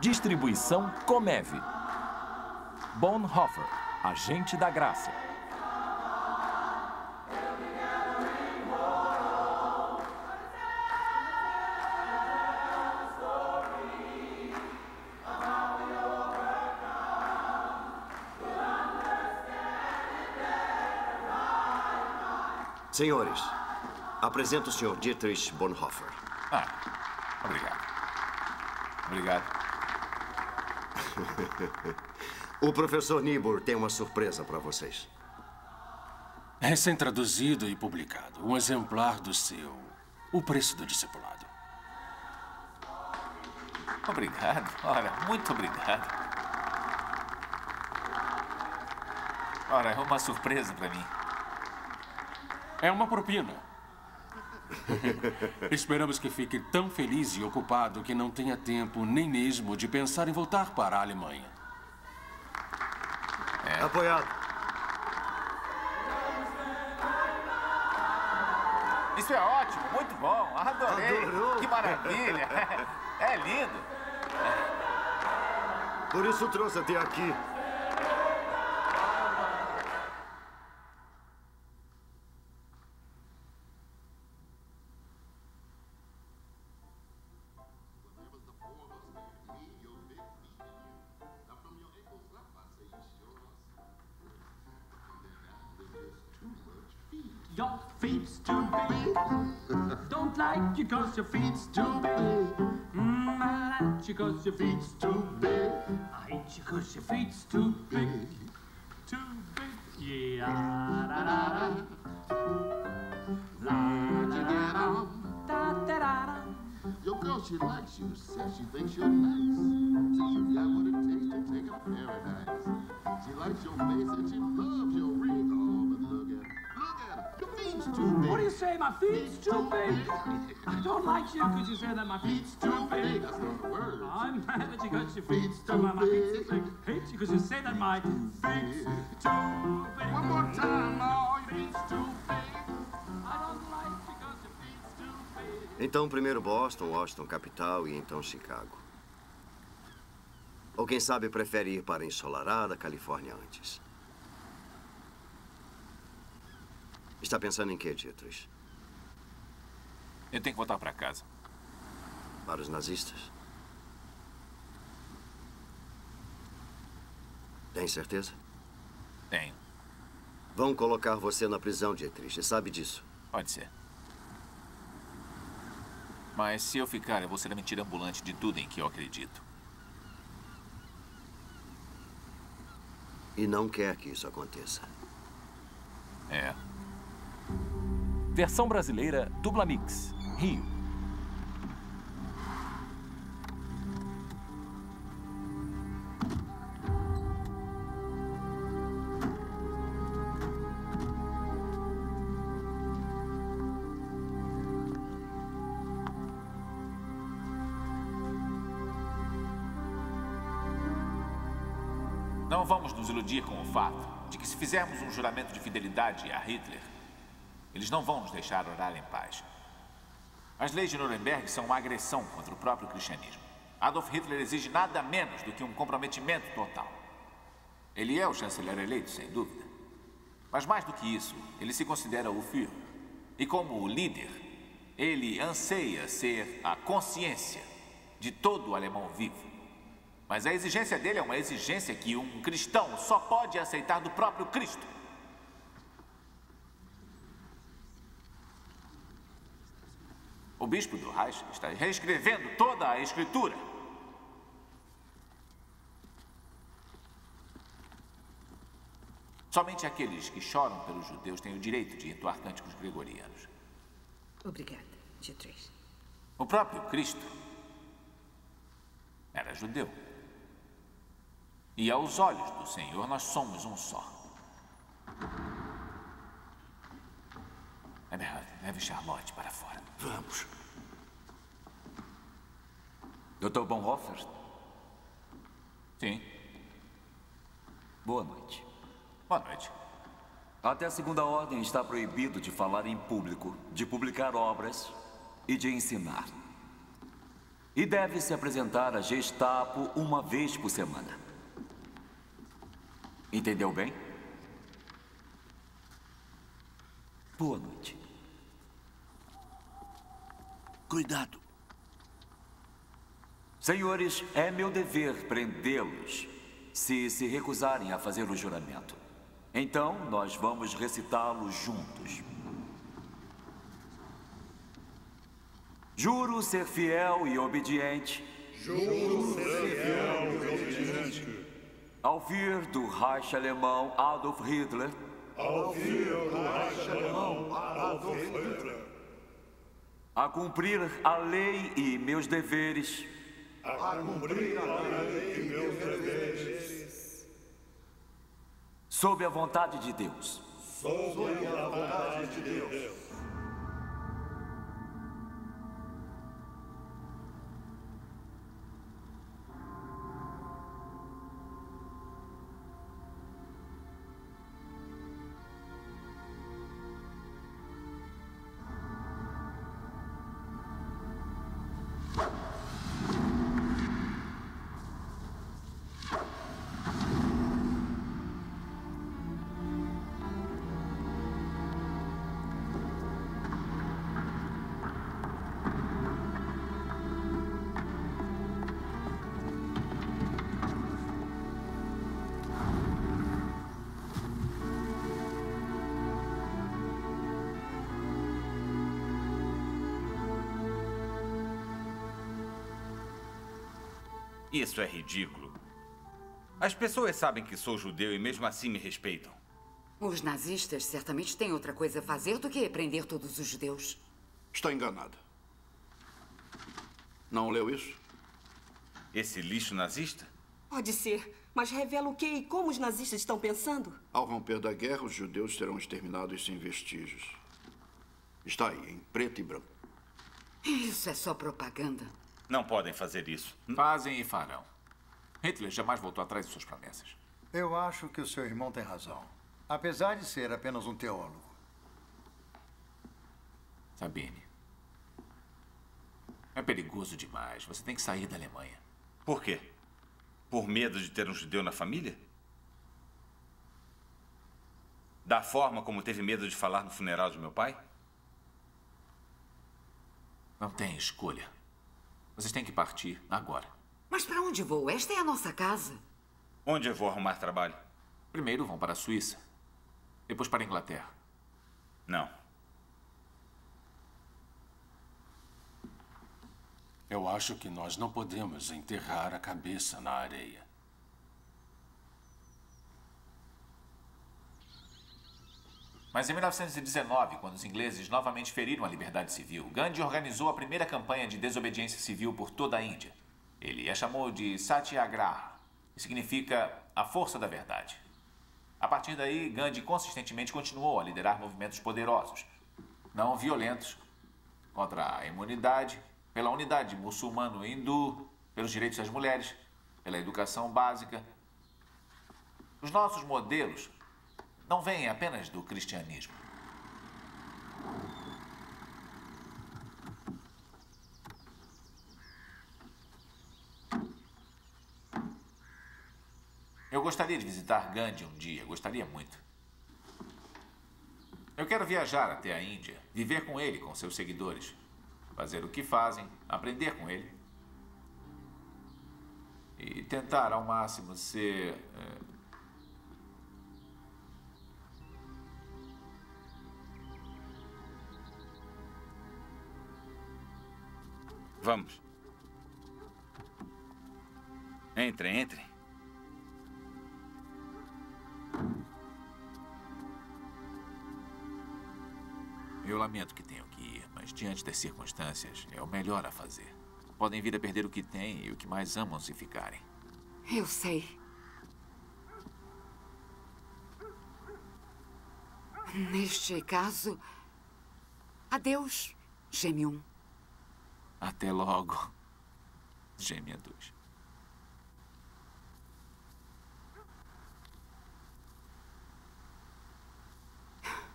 Distribuição Comev. Bonhoeffer, Agente da Graça. Senhores, apresento o Sr. Dietrich Bonhoeffer. Obrigado. Obrigado. O professor Niebuhr tem uma surpresa para vocês. Recém-traduzido e publicado. Um exemplar do seu O Preço do Discipulado. Obrigado. Ora, muito obrigado. Ora, é uma surpresa para mim. É uma propina. Esperamos que fique tão feliz e ocupado que não tenha tempo nem mesmo de pensar em voltar para a Alemanha. Apoiado. Isso é ótimo, muito bom. Adorei. Adorou? Que maravilha. É lindo. Por isso trouxe até aqui. Your feet's too big. Don't like you 'cause your feet's too big. I like you 'cause your feet's too big. I hate you 'cause your feet's too big. Too big. Yeah. Da da da. La da da da. Da da da. Your girl, she likes you, says she thinks you're nice. Says you got what it takes to take a paradise. She likes your face and she loves your ring. Oh, but look at her. Your feet's too big. What do you say? My feet's too big. I don't like you 'cause you say that my feet's too big. That's not the word. I'm mad that you got your feet too big. My feet's too big. Hate you 'cause you say that my feet's too big. One more time, oh, your feet's too big. I don't like you 'cause your feet's too big. Então, primeiro Boston, Washington, capital, e então Chicago. Ou quem sabe prefere ir para a ensolarada Califórnia antes. Está pensando em quê, Dietrich? Eu tenho que voltar para casa. Para os nazistas? Tem certeza? Tenho. Vão colocar você na prisão, Dietrich. Você sabe disso? Pode ser. Mas se eu ficar, eu vou ser a mentira ambulante de tudo em que eu acredito. E não quer que isso aconteça. É. Versão brasileira Dublamix, Rio. Não vamos nos iludir com o fato de que se fizermos um juramento de fidelidade a Hitler, eles não vão nos deixar orar em paz. As leis de Nuremberg são uma agressão contra o próprio cristianismo. Adolf Hitler exige nada menos do que um comprometimento total. Ele é o chanceler eleito, sem dúvida. Mas mais do que isso, ele se considera o Führer. E como líder, ele anseia ser a consciência de todo o alemão vivo. Mas a exigência dele é uma exigência que um cristão só pode aceitar do próprio Cristo. O bispo do Reich está reescrevendo toda a Escritura. Somente aqueles que choram pelos judeus têm o direito de entoar cânticos gregorianos. Obrigada, Dietrich. O próprio Cristo era judeu. E aos olhos do Senhor nós somos um só. Leve Charlotte para fora. Vamos. Dr. Bonhoeffer? Sim. Boa noite. Boa noite. Até a segunda ordem está proibido de falar em público, de publicar obras e de ensinar. E deve se apresentar à Gestapo uma vez por semana. Entendeu bem? Boa noite. Cuidado. Senhores, é meu dever prendê-los se recusarem a fazer o juramento. Então, nós vamos recitá-lo juntos. Juro ser fiel e obediente. Juro ser fiel e obediente. Ao vir do Reich alemão Adolf Hitler. Ao vir do Reich alemão Adolf Hitler. A cumprir a lei e meus deveres. A cumprir a lei e meus deveres. Sob a vontade de Deus. Sob a vontade de Deus. Isso é ridículo. As pessoas sabem que sou judeu e mesmo assim me respeitam. Os nazistas certamente têm outra coisa a fazer do que prender todos os judeus. Está enganada. Não leu isso? Esse lixo nazista? Pode ser, mas revela o que e como os nazistas estão pensando. Ao romper da guerra, os judeus serão exterminados sem vestígios. Está aí, em preto e branco. Isso é só propaganda. Não podem fazer isso. Fazem e farão. Hitler jamais voltou atrás de suas promessas. Eu acho que o seu irmão tem razão. Apesar de ser apenas um teólogo. Sabine, é perigoso demais. Você tem que sair da Alemanha. Por quê? Por medo de ter um judeu na família? Da forma como teve medo de falar no funeral de meu pai? Não tem escolha. Vocês têm que partir agora. Mas para onde vou? Esta é a nossa casa. Onde eu vou arrumar trabalho? Primeiro vão para a Suíça. Depois para a Inglaterra. Não. Eu acho que nós não podemos enterrar a cabeça na areia. Mas em 1919, quando os ingleses novamente feriram a liberdade civil, Gandhi organizou a primeira campanha de desobediência civil por toda a Índia. Ele a chamou de Satyagraha, que significa a força da verdade. A partir daí, Gandhi consistentemente continuou a liderar movimentos poderosos, não violentos, contra a imunidade, pela unidade muçulmano-hindu, pelos direitos das mulheres, pela educação básica. Os nossos modelos não vêm apenas do cristianismo. Eu gostaria de visitar Gandhi um dia, gostaria muito. Eu quero viajar até a Índia, viver com ele, com seus seguidores, fazer o que fazem, aprender com ele e tentar ao máximo ser... Vamos. Entrem, entrem. Eu lamento que tenham que ir, mas diante das circunstâncias, é o melhor a fazer. Podem vir a perder o que têm e o que mais amam se ficarem. Eu sei. Neste caso, adeus, Gêmea 1. Até logo, Gêmea 2.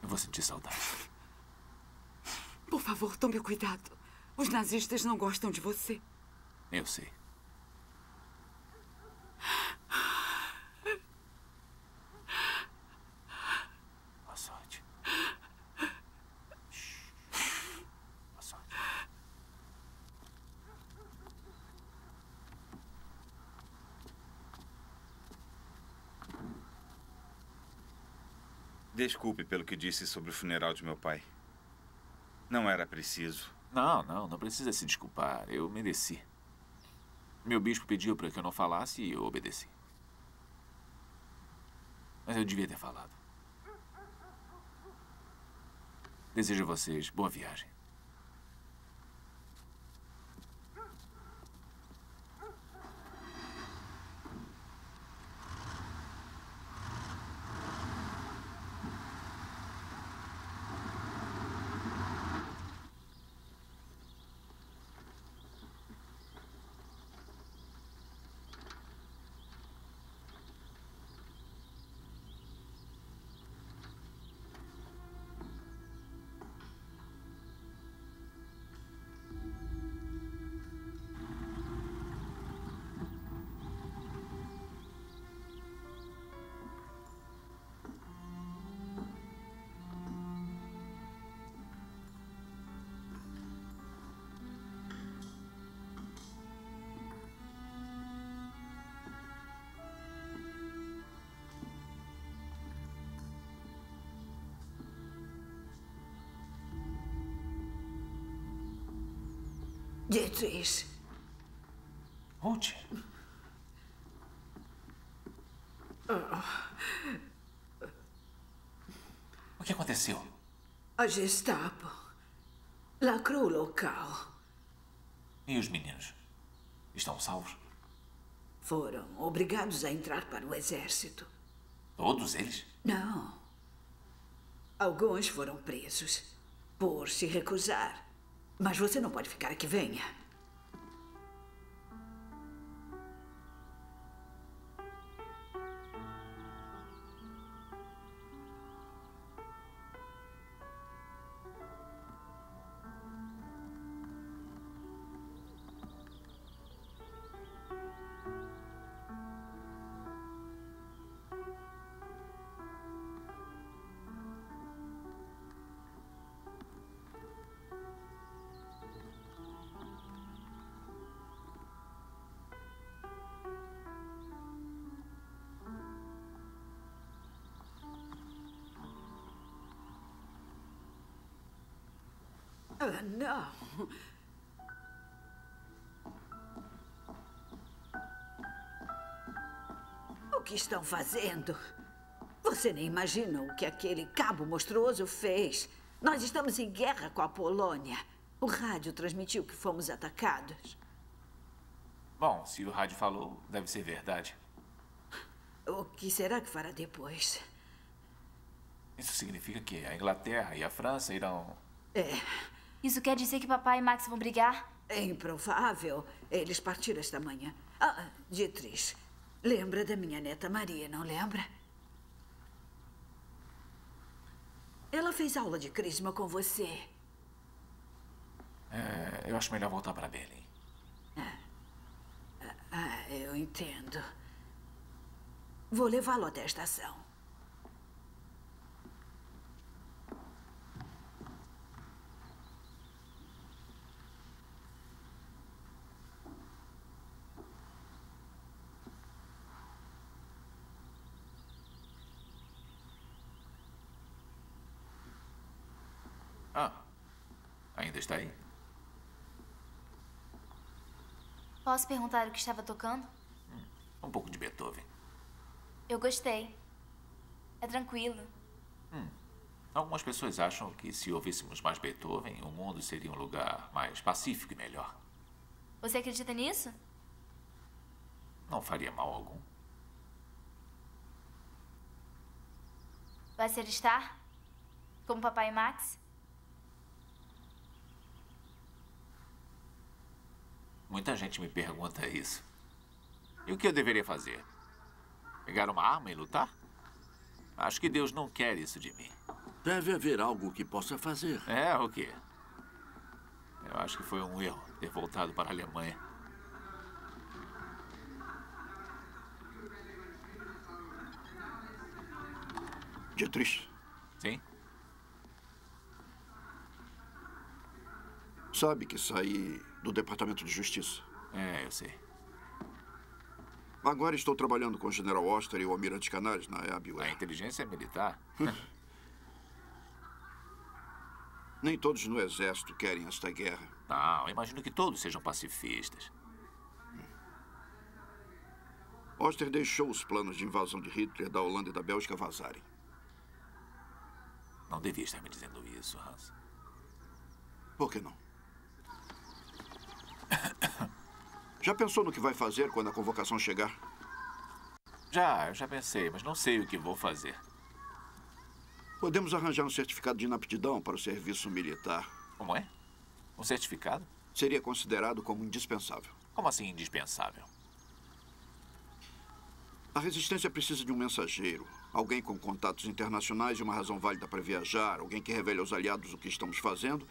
Eu vou sentir saudade. Por favor, tome cuidado. Os nazistas não gostam de você. Eu sei. Boa sorte. Boa sorte. Desculpe pelo que disse sobre o funeral de meu pai. Não era preciso. Não precisa se desculpar. Eu mereci. Meu bispo pediu para que eu não falasse e eu obedeci. Mas eu devia ter falado. Desejo a vocês boa viagem. Dietrich. Ruth. O que aconteceu? A Gestapo lacrou o local. E os meninos? Estão salvos? Foram obrigados a entrar para o exército. Todos eles? Não. Alguns foram presos por se recusar. Mas você não pode ficar aqui, venha. Não. O que estão fazendo? Você nem imagina o que aquele cabo monstruoso fez. Nós estamos em guerra com a Polônia. O rádio transmitiu que fomos atacados. Bom, se o rádio falou, deve ser verdade. O que será que fará depois? Isso significa que a Inglaterra e a França irão... Isso quer dizer que papai e Max vão brigar? É improvável. Eles partiram esta manhã. Dietrich, lembra da minha neta Maria, não lembra? Ela fez aula de crisma com você. Eu acho melhor voltar para Berlim. Eu entendo. Vou levá-lo até a estação. Ainda está aí? Posso perguntar o que estava tocando? Um pouco de Beethoven. Eu gostei. É tranquilo. Algumas pessoas acham que se ouvíssemos mais Beethoven, o mundo seria um lugar mais pacífico e melhor. Você acredita nisso? Não faria mal algum. Vai se alistar? Como papai e Max? Muita gente me pergunta isso. E o que eu deveria fazer? Pegar uma arma e lutar? Acho que Deus não quer isso de mim. Deve haver algo que possa fazer. O quê? Eu acho que foi um erro ter voltado para a Alemanha. Dietrich? Sim? Sabe que saí do Departamento de Justiça. É, eu sei. Agora estou trabalhando com o General Oster e o Almirante Canaris na EABUE. A inteligência militar? Nem todos no Exército querem esta guerra. Não, imagino que todos sejam pacifistas. Oster deixou os planos de invasão de Hitler da Holanda e da Bélgica vazarem. Não devia estar me dizendo isso, Hans. Por que não? Já pensou no que vai fazer quando a convocação chegar? Eu já pensei, mas não sei o que vou fazer. Podemos arranjar um certificado de inaptidão para o serviço militar. Como é? Um certificado? Seria considerado como indispensável. Como assim indispensável? A resistência precisa de um mensageiro. Alguém com contatos internacionais e uma razão válida para viajar. Alguém que revele aos aliados o que estamos fazendo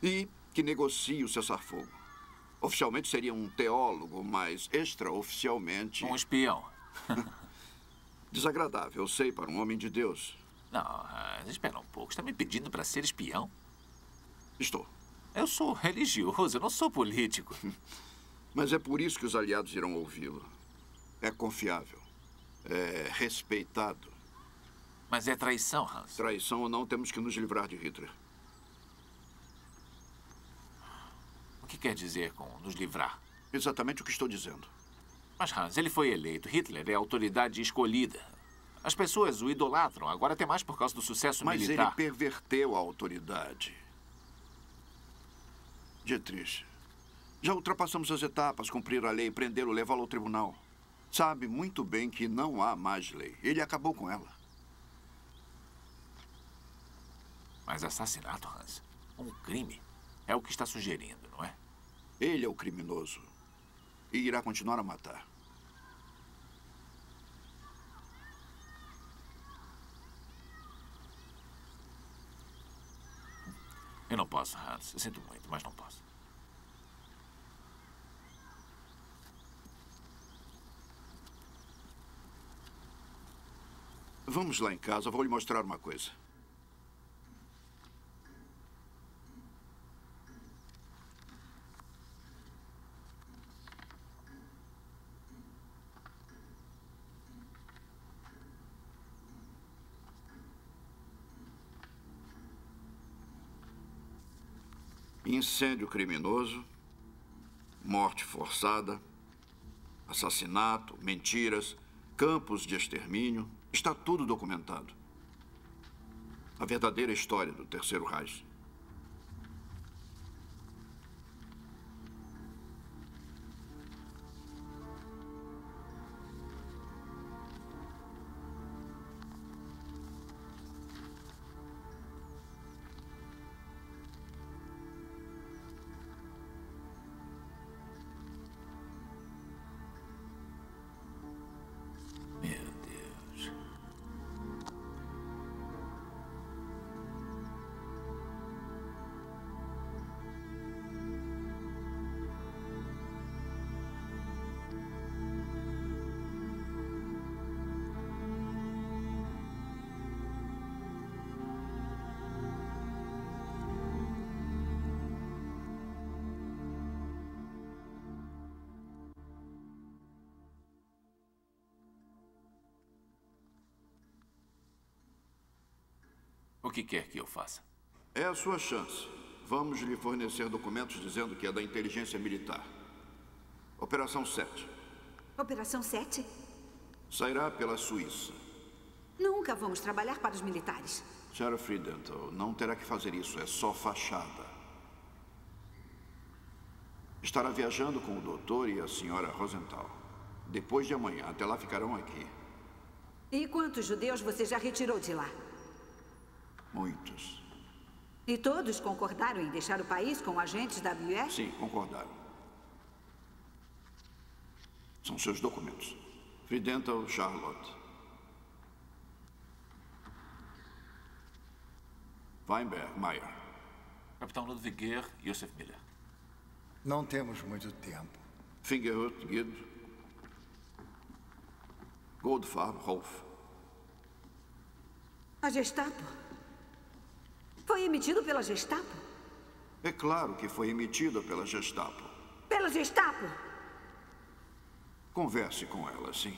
e que negocie o cessar-fogo. Oficialmente seria um teólogo, mas extraoficialmente... Um espião. Desagradável, eu sei, para um homem de Deus. Não, espera um pouco. Está me pedindo para ser espião? Estou. Eu sou religioso, eu não sou político. Mas é por isso que os aliados irão ouvi-lo. É confiável. É respeitado. Mas é traição, Hans. Traição ou não, temos que nos livrar de Hitler. O que quer dizer com nos livrar? Exatamente o que estou dizendo. Mas, Hans, ele foi eleito. Hitler é a autoridade escolhida. As pessoas o idolatram, agora até mais por causa do sucesso militar. Mas ele perverteu a autoridade. Dietrich, já ultrapassamos as etapas, cumprir a lei, prendê-lo, levá-lo ao tribunal. Sabe muito bem que não há mais lei. Ele acabou com ela. Mas assassinato, Hans, um crime, é o que está sugerindo, não é? Ele é o criminoso. E irá continuar a matar. Eu não posso, Hans. Eu sinto muito, mas não posso. Vamos lá em casa, vou lhe mostrar uma coisa. Incêndio criminoso, morte forçada, assassinato, mentiras, campos de extermínio. Está tudo documentado. A verdadeira história do Terceiro Reich. O que quer que eu faça? É a sua chance. Vamos lhe fornecer documentos dizendo que é da inteligência militar. Operação 7. Operação 7? Sairá pela Suíça. Nunca vamos trabalhar para os militares. Sra. Friedenthal, não terá que fazer isso. É só fachada. Estará viajando com o doutor e a senhora Rosenthal. Depois de amanhã. Até lá ficarão aqui. E quantos judeus você já retirou de lá? Muitos. E todos concordaram em deixar o país com agentes da BUE? Sim, concordaram. São seus documentos. Friedenthal, Charlotte. Weinberg, Meyer. Capitão Ludwig, Josef Miller. Não temos muito tempo. Fingerhut, Guido. Goldfarb, Rolf. A Gestapo? Foi emitido pela Gestapo? É claro que foi emitido pela Gestapo. Pela Gestapo? Converse com ela, sim.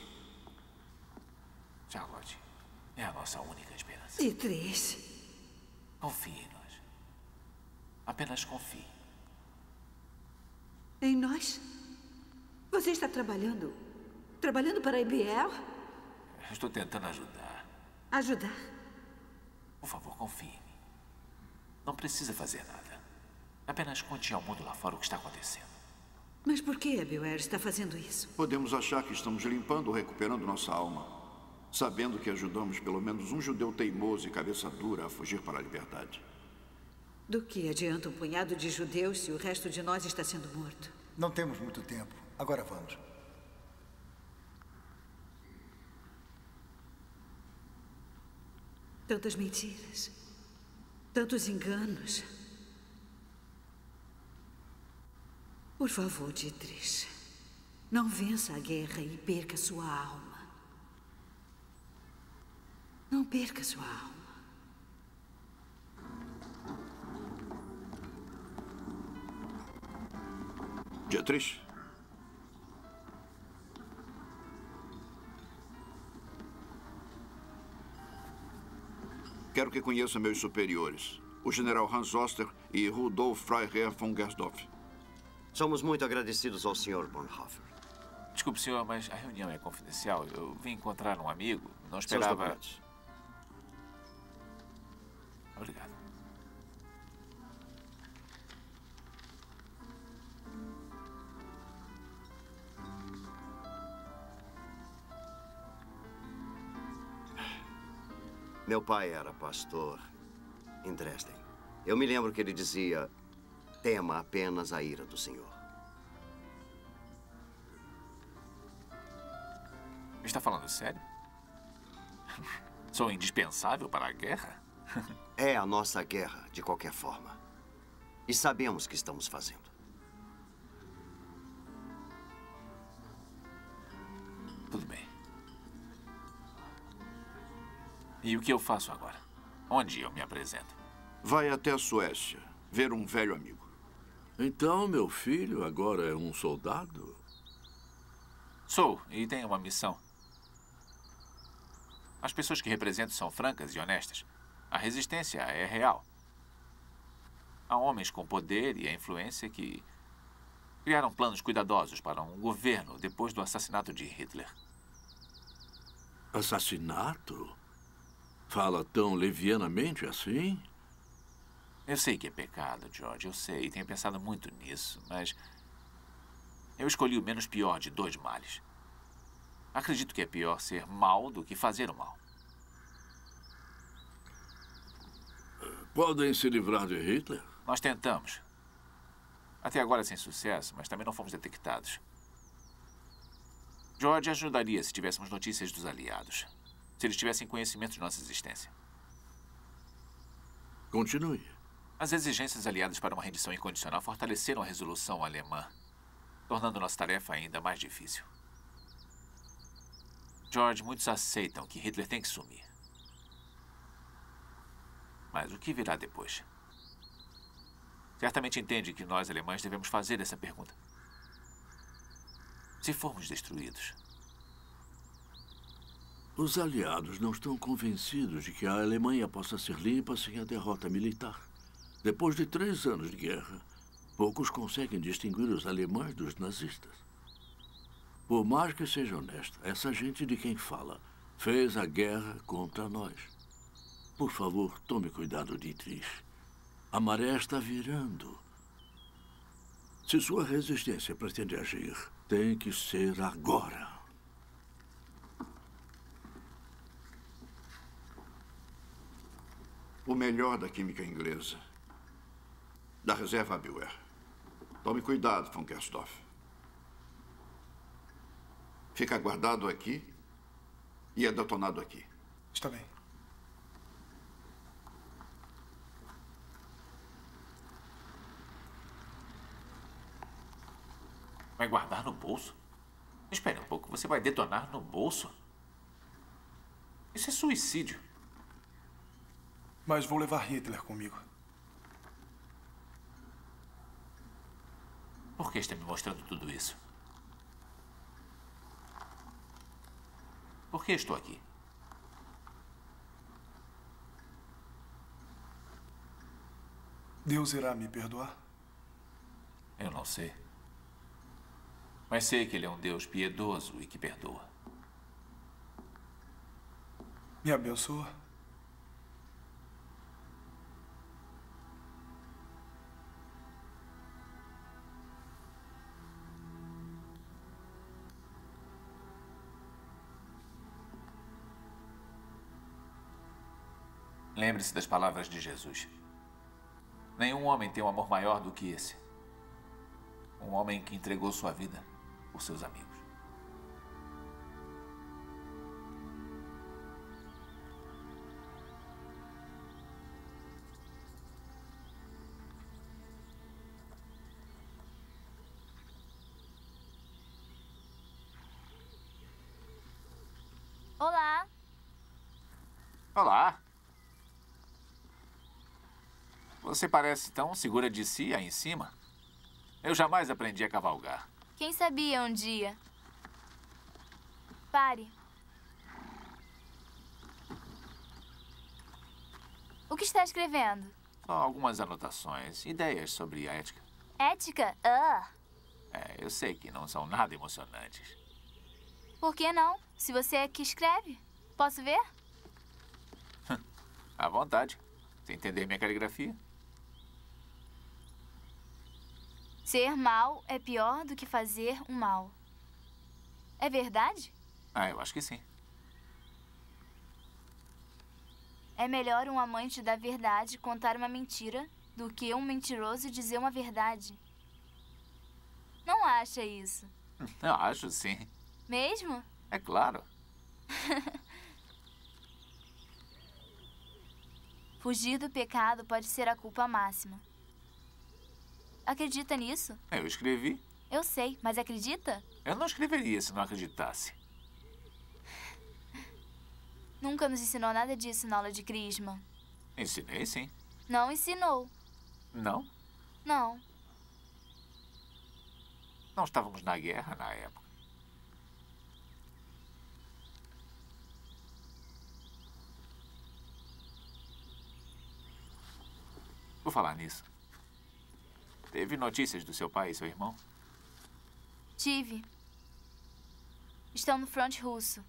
Charlotte, é a nossa única esperança. Dietrich. Confie em nós. Apenas confie. Em nós? Você está trabalhando para a IBL? Estou tentando ajudar. Ajudar? Por favor, confie em mim. Não precisa fazer nada. Apenas conte ao mundo lá fora o que está acontecendo. Mas por que a BioWare está fazendo isso? Podemos achar que estamos limpando ou recuperando nossa alma, sabendo que ajudamos pelo menos um judeu teimoso e cabeça dura a fugir para a liberdade. Do que adianta um punhado de judeus se o resto de nós está sendo morto? Não temos muito tempo. Agora vamos. Tantas mentiras. Tantos enganos. Por favor, Dietrich, não vença a guerra e perca sua alma. Não perca sua alma. Dietrich? Quero que conheça meus superiores, o general Hans Oster e Rudolf Freiherr von Gersdorf. Somos muito agradecidos ao Sr. Bonhoeffer. Desculpe, senhor, mas a reunião é confidencial. Eu vim encontrar um amigo. Não esperava... Obrigado. Meu pai era pastor em Dresden. Eu me lembro que ele dizia: tema apenas a ira do Senhor. Está falando sério? Sou indispensável para a guerra? É a nossa guerra, de qualquer forma. E sabemos que estamos fazendo. Tudo bem. E o que eu faço agora? Onde eu me apresento? Vai até a Suécia, ver um velho amigo. Então, meu filho agora é um soldado? Sou, e tenho uma missão. As pessoas que represento são francas e honestas. A resistência é real. Há homens com poder e a influência que criaram planos cuidadosos para um governo depois do assassinato de Hitler. Assassinato? Fala tão levianamente assim? Eu sei que é pecado, George, eu sei. Tenho pensado muito nisso, mas eu escolhi o menos pior de dois males. Acredito que é pior ser mal do que fazer o mal. Podem se livrar de Hitler? Nós tentamos. Até agora sem sucesso, mas também não fomos detectados. George ajudaria se tivéssemos notícias dos aliados. Se eles tivessem conhecimento de nossa existência. Continue. As exigências aliadas para uma rendição incondicional fortaleceram a resolução alemã, tornando nossa tarefa ainda mais difícil. George, muitos aceitam que Hitler tem que sumir. Mas o que virá depois? Certamente entende que nós, alemães, devemos fazer essa pergunta. Se formos destruídos... Os aliados não estão convencidos de que a Alemanha possa ser limpa sem a derrota militar. Depois de 3 anos de guerra, poucos conseguem distinguir os alemães dos nazistas. Por mais que seja honesta, essa gente de quem fala fez a guerra contra nós. Por favor, tome cuidado, Dietrich. A maré está virando. Se sua resistência pretende agir, tem que ser agora. O melhor da química inglesa. Da reserva BioWare. Tome cuidado, von Gersdorf. Fica guardado aqui e é detonado aqui. Está bem. Vai guardar no bolso? Espere um pouco, você vai detonar no bolso? Isso é suicídio. Mas vou levar Hitler comigo. Por que está me mostrando tudo isso? Por que estou aqui? Deus irá me perdoar? Eu não sei. Mas sei que Ele é um Deus piedoso e que perdoa. Me abençoa. Lembre-se das palavras de Jesus. Nenhum homem tem um amor maior do que esse. Um homem que entregou sua vida por seus amigos. Olá. Olá. Você parece tão segura de si aí em cima. Eu jamais aprendi a cavalgar. Quem sabia um dia? Pare. O que está escrevendo? Só algumas anotações, ideias sobre a ética. Ética? Eu sei que não são nada emocionantes. Por que não? Se você é que escreve. Posso ver? À vontade. Se entender minha caligrafia. Ser mal é pior do que fazer um mal. É verdade? Eu acho que sim. É melhor um amante da verdade contar uma mentira do que um mentiroso dizer uma verdade. Não acha isso? Eu acho sim. Mesmo? É claro. Fugir do pecado pode ser a culpa máxima. Acredita nisso? Eu escrevi. Eu sei, mas acredita? Eu não escreveria se não acreditasse. Nunca nos ensinou nada disso na aula de crisma. Ensinei, sim. Não ensinou. Não? Não. Não estávamos na guerra na época. Vou falar nisso. Teve notícias do seu pai e seu irmão? Tive. Estão no fronte russo.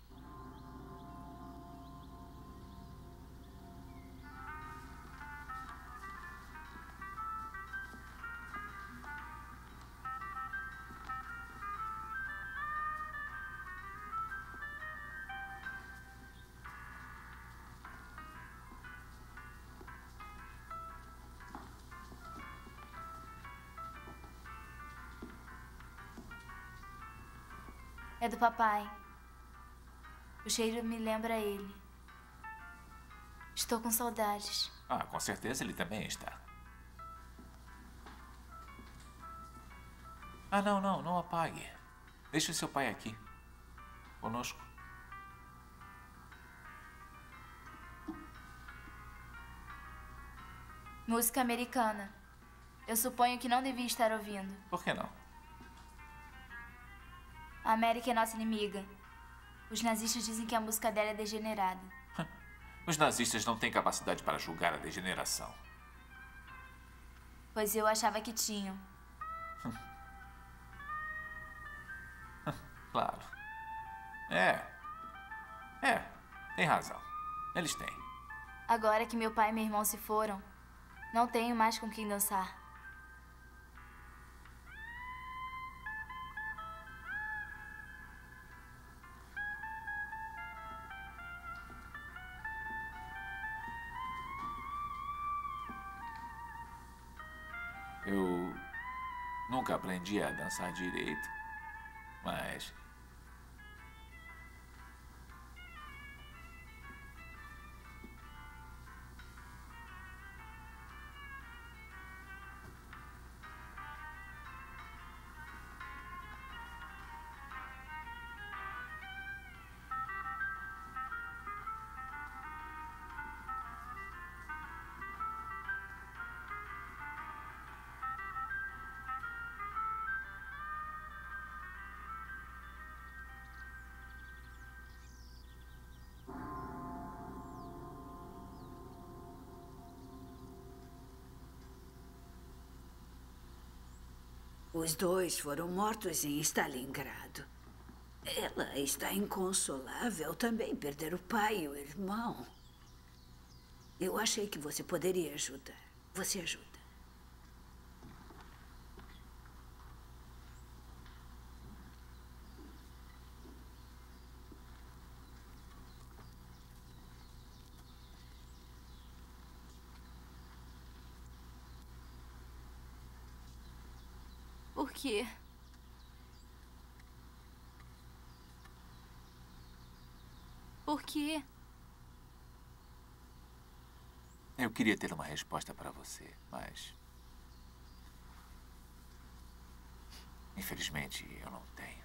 É do papai. O cheiro me lembra ele. Estou com saudades. Com certeza ele também está. Não apague. Deixe o seu pai aqui. Conosco. Música americana. Eu suponho que não devia estar ouvindo. Por que não? A América é nossa inimiga. Os nazistas dizem que a música dela é degenerada. Os nazistas não têm capacidade para julgar a degeneração. Pois eu achava que tinham. Claro. Tem razão. Eles têm. Agora que meu pai e meu irmão se foram, não tenho mais com quem dançar. Eu nunca aprendi a dançar direito, mas... Os dois foram mortos em Stalingrado. Ela está inconsolável, também perder o pai e o irmão. Eu achei que você poderia ajudar. Você ajuda. Por quê? Por quê? Eu queria ter uma resposta para você, mas... infelizmente, eu não tenho.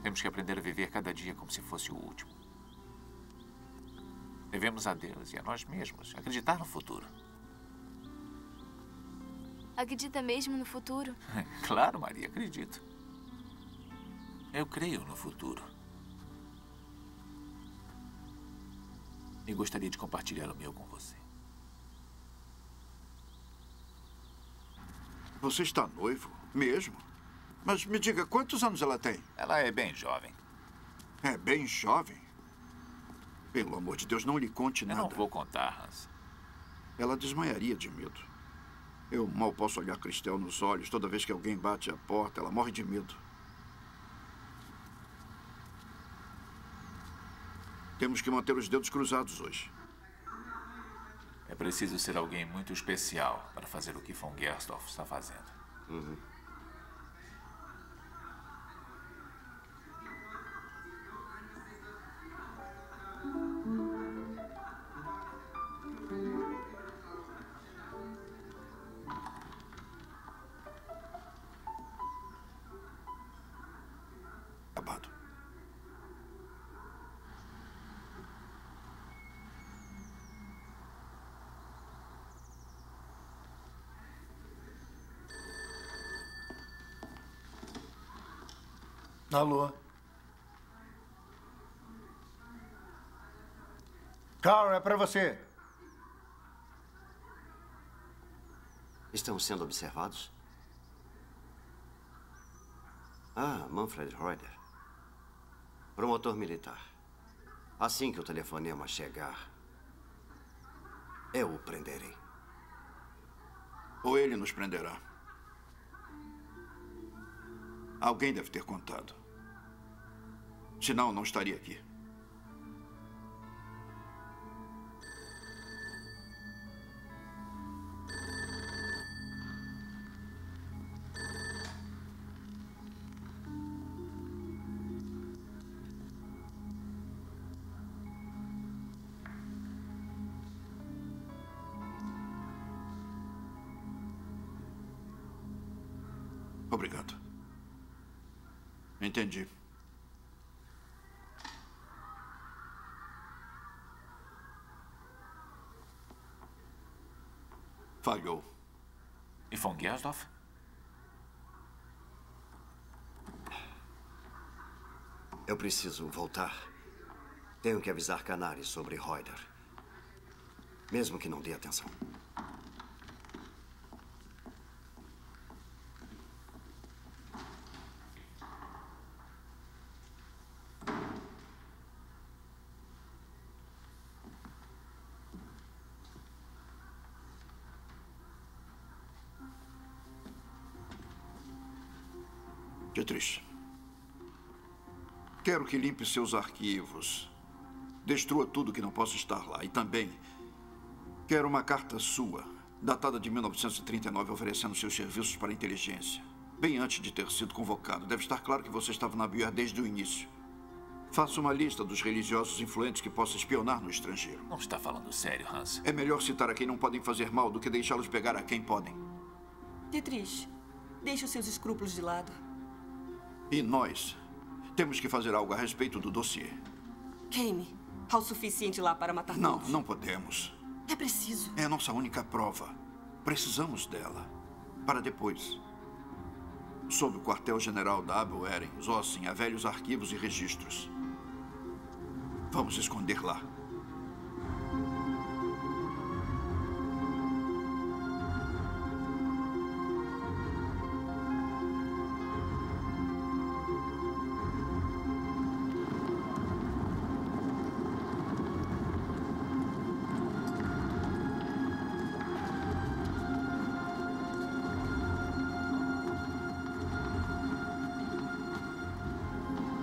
Temos que aprender a viver cada dia como se fosse o último. Devemos a Deus e a nós mesmos acreditar no futuro. Acredita mesmo no futuro? Claro, Maria, acredito. Eu creio no futuro. E gostaria de compartilhar o meu com você. Você está noivo? Mesmo? Mas me diga, quantos anos ela tem? Ela é bem jovem. É bem jovem? Pelo amor de Deus, não lhe conte nada. Eu não vou contar, Hans. Ela desmaiaria de medo. Eu mal posso olhar Cristel nos olhos. Toda vez que alguém bate a porta, ela morre de medo. Temos que manter os dedos cruzados hoje. É preciso ser alguém muito especial para fazer o que von Gersdorff está fazendo. Uhum. Acabado. Alô? Carl, é pra você. Estamos sendo observados? Ah, Manfred Reuter. Promotor militar. Assim que o telefonema chegar, eu o prenderei. Ou ele nos prenderá. Alguém deve ter contado. Senão, não estaria aqui. Obrigado. Entendi. Falhou. E von Gersdorff? Eu preciso voltar. Tenho que avisar Canari sobre Reuter. Mesmo que não dê atenção. Dietrich, quero que limpe seus arquivos. Destrua tudo que não possa estar lá. E também quero uma carta sua, datada de 1939, oferecendo seus serviços para a inteligência. Bem antes de ter sido convocado. Deve estar claro que você estava na BUR desde o início. Faça uma lista dos religiosos influentes que possa espionar no estrangeiro. Não está falando sério, Hans. É melhor citar a quem não podem fazer mal do que deixá-los pegar a quem podem. Dietrich, deixe os seus escrúpulos de lado. E nós temos que fazer algo a respeito do dossiê. Queime. Há o suficiente lá para matar todos. Não podemos. É preciso. É a nossa única prova. Precisamos dela. Para depois. Sob o quartel-general da Abu Eren, Zosin há velhos arquivos e registros. Vamos esconder lá.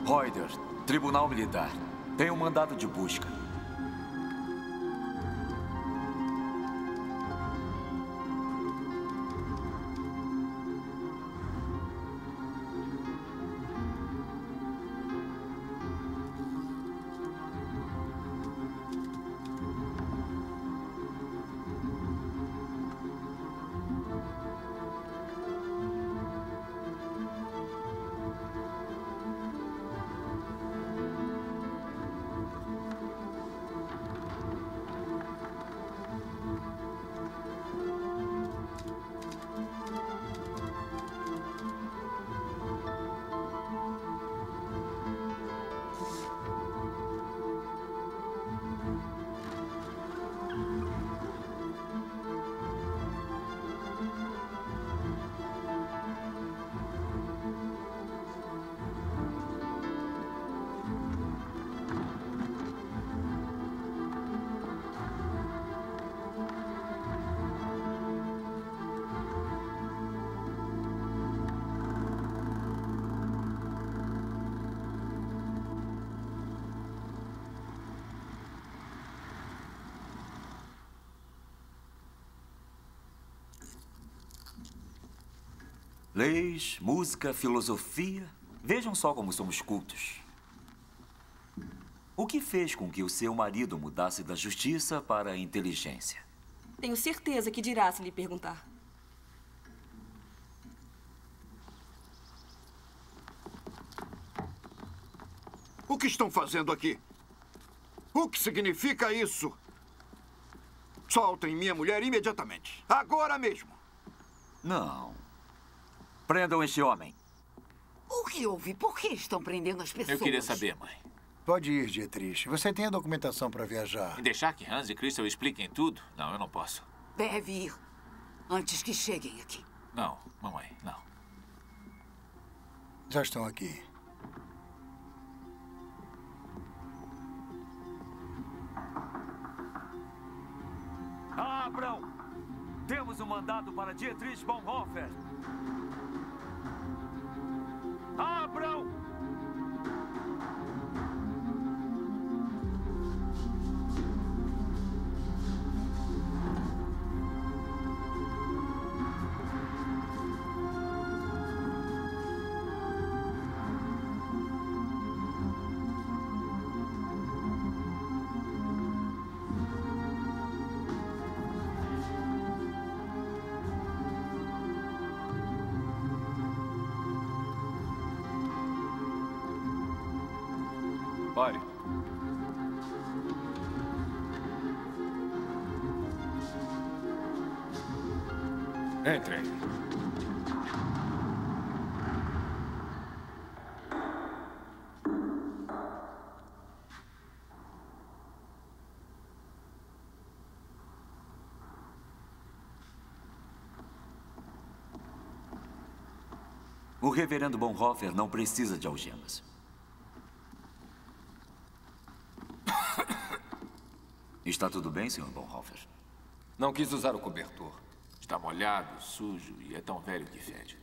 Reuter, Tribunal Militar. Tem um mandado de busca. Leis, música, filosofia. Vejam só como somos cultos. O que fez com que o seu marido mudasse da justiça para a inteligência? Tenho certeza que dirá se lhe perguntar. O que estão fazendo aqui? O que significa isso? Soltem minha mulher imediatamente. Agora mesmo. Não. Prendam este homem. O que houve? Por que estão prendendo as pessoas? Eu queria saber, mãe. Pode ir, Dietrich. Você tem a documentação para viajar. E deixar que Hans e Crystal expliquem tudo? Não, eu não posso. Deve ir. Antes que cheguem aqui. Não, mamãe, não. Já estão aqui. Abram! Temos um mandado para Dietrich Bonhoeffer. Abram! Pare. Entrem. O reverendo Bonhoeffer não precisa de algemas. Está tudo bem, Sr. Bonhoeffer? Não quis usar o cobertor. Está molhado, sujo e é tão velho que fede.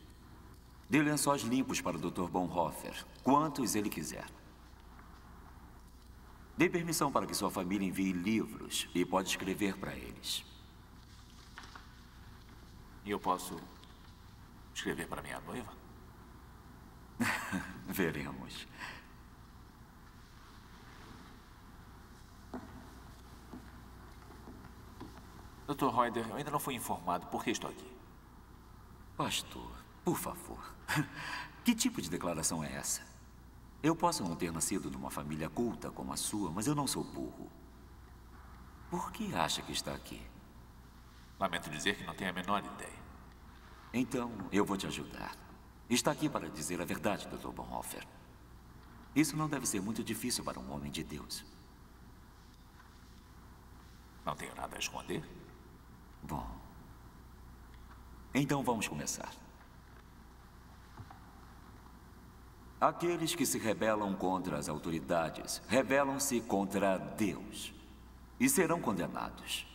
Dê lençóis limpos para o Dr. Bonhoeffer, quantos ele quiser. Dê permissão para que sua família envie livros e pode escrever para eles. E eu posso escrever para minha noiva? Veremos. Dr. Reuter, eu ainda não fui informado por que estou aqui. Pastor, por favor. Que tipo de declaração é essa? Eu posso não ter nascido numa família culta como a sua, mas eu não sou burro. Por que acha que está aqui? Lamento dizer que não tenho a menor ideia. Então, eu vou te ajudar. Está aqui para dizer a verdade, Dr. Bonhoeffer. Isso não deve ser muito difícil para um homem de Deus. Não tenho nada a esconder. Bom. Então vamos começar. Aqueles que se rebelam contra as autoridades rebelam-se contra Deus e serão condenados.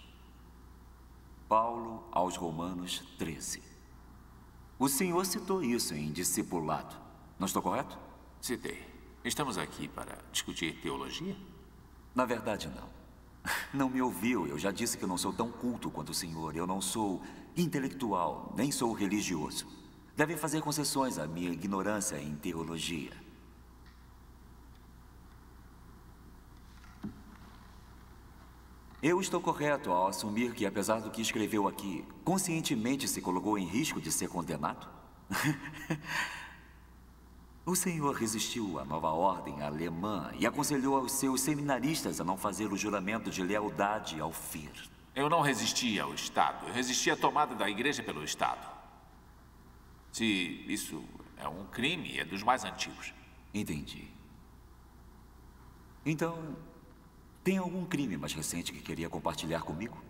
Paulo aos Romanos 13. O senhor citou isso em Discipulado. Não estou correto? Citei. Estamos aqui para discutir teologia? Na verdade, não. Não me ouviu. Eu já disse que eu não sou tão culto quanto o senhor. Eu não sou intelectual, nem sou religioso. Devem fazer concessões à minha ignorância em teologia. Eu estou correto ao assumir que, apesar do que escreveu aqui, conscientemente se colocou em risco de ser condenado? O senhor resistiu à nova ordem alemã e aconselhou aos seus seminaristas a não fazer o juramento de lealdade ao FIR. Eu não resisti ao Estado. Eu resisti à tomada da igreja pelo Estado. Se isso é um crime, é dos mais antigos. Entendi. Então, tem algum crime mais recente que queria compartilhar comigo?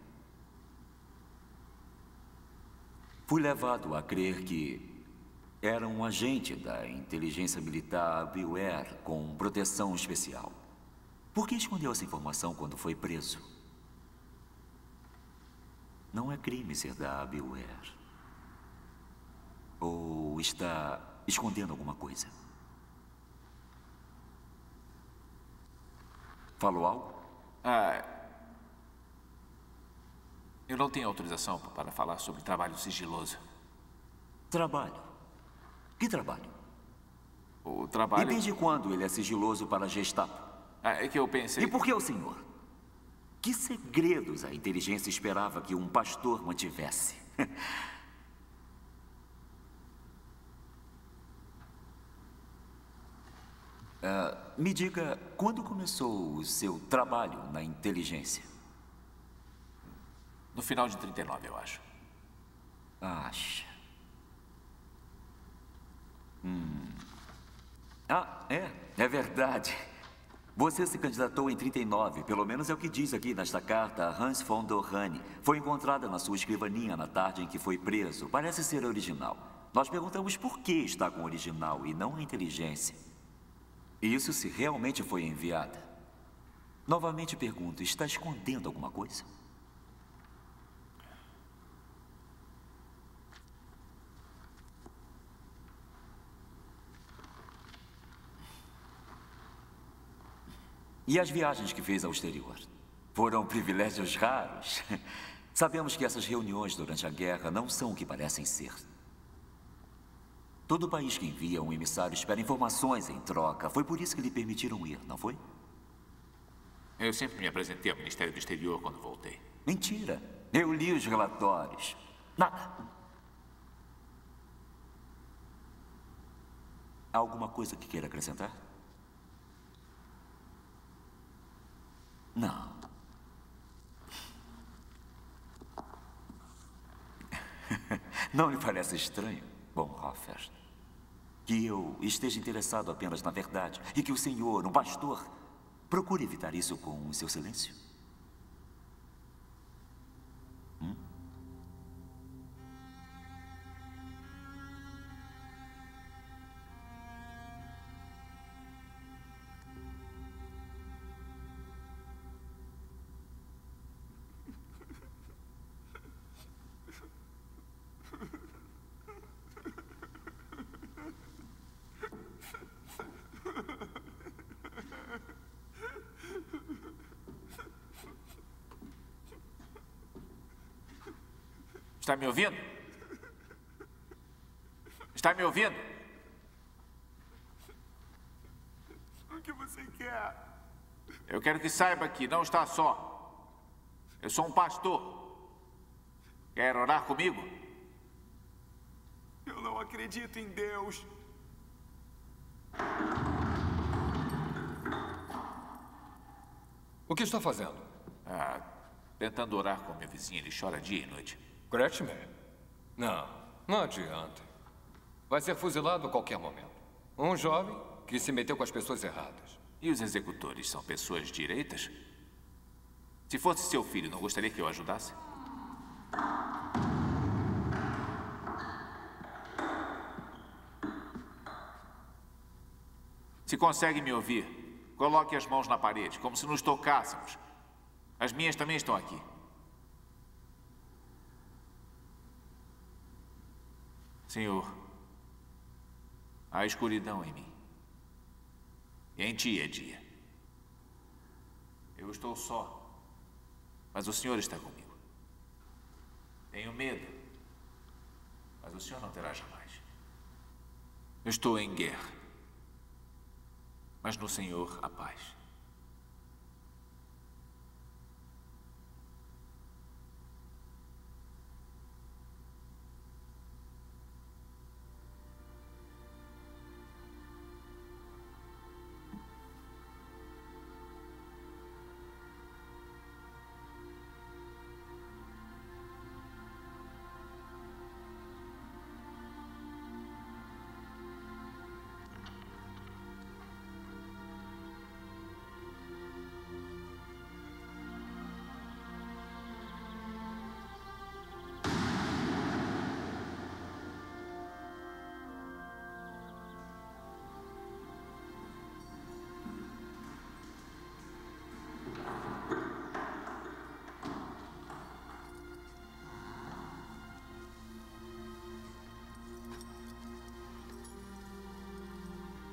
Fui levado a crer que era um agente da inteligência militar Abwehr com proteção especial. Por que escondeu essa informação quando foi preso? Não é crime ser da Abwehr. Ou está escondendo alguma coisa? Falou algo? Eu não tenho autorização para falar sobre trabalho sigiloso. Trabalho? Que trabalho? O trabalho... E desde quando ele é sigiloso para a Gestapo? É que eu pensei... E por que o senhor? Que segredos a inteligência esperava que um pastor mantivesse? Me diga, quando começou o seu trabalho na inteligência? No final de 39, eu acho. Acha? É verdade. Você se candidatou em 39, pelo menos é o que diz aqui nesta carta a Hans von Dohane. Foi encontrada na sua escrivaninha na tarde em que foi preso. Parece ser original. Nós perguntamos por que está com original e não a inteligência. Isso se realmente foi enviada. Novamente pergunto, está escondendo alguma coisa? E as viagens que fez ao exterior? Foram privilégios raros? Sabemos que essas reuniões durante a guerra não são o que parecem ser. Todo país que envia um emissário espera informações em troca. Foi por isso que lhe permitiram ir, não foi? Eu sempre me apresentei ao Ministério do Exterior quando voltei. Mentira. Eu li os relatórios. Nada. Há alguma coisa que queira acrescentar? Não. Não lhe parece estranho, Bonhoeffer, que eu esteja interessado apenas na verdade e que o senhor, um pastor, procure evitar isso com o seu silêncio? Está me ouvindo? Está me ouvindo? O que você quer? Eu quero que saiba que não está só. Eu sou um pastor. Quer orar comigo? Eu não acredito em Deus. O que está fazendo? Tentando orar com minha vizinha, ele chora dia e noite. Gretchen? Não adianta. Vai ser fuzilado a qualquer momento. Um jovem que se meteu com as pessoas erradas. E os executores são pessoas direitas? Se fosse seu filho, não gostaria que eu ajudasse? Se consegue me ouvir, coloque as mãos na parede, como se nos tocássemos. As minhas também estão aqui. Senhor, há escuridão em mim. E em ti é dia. Eu estou só, mas o Senhor está comigo. Tenho medo, mas o Senhor não terá jamais. Eu estou em guerra, mas no Senhor há paz.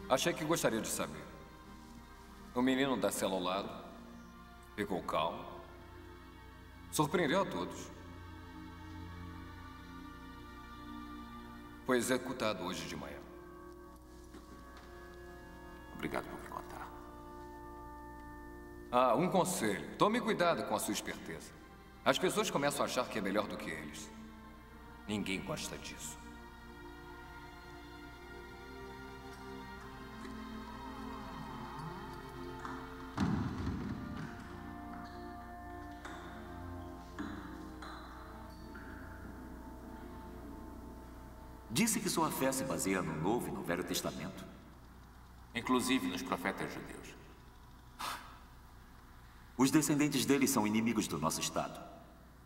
Achei que gostaria de saber. O menino da cela ao lado ficou calmo. Surpreendeu a todos. Foi executado hoje de manhã. Obrigado por me contar. Um conselho. Tome cuidado com a sua esperteza. As pessoas começam a achar que é melhor do que eles. Ninguém gosta disso. Disse que sua fé se baseia no Novo e no Velho Testamento. Inclusive nos profetas judeus. Os descendentes deles são inimigos do nosso Estado.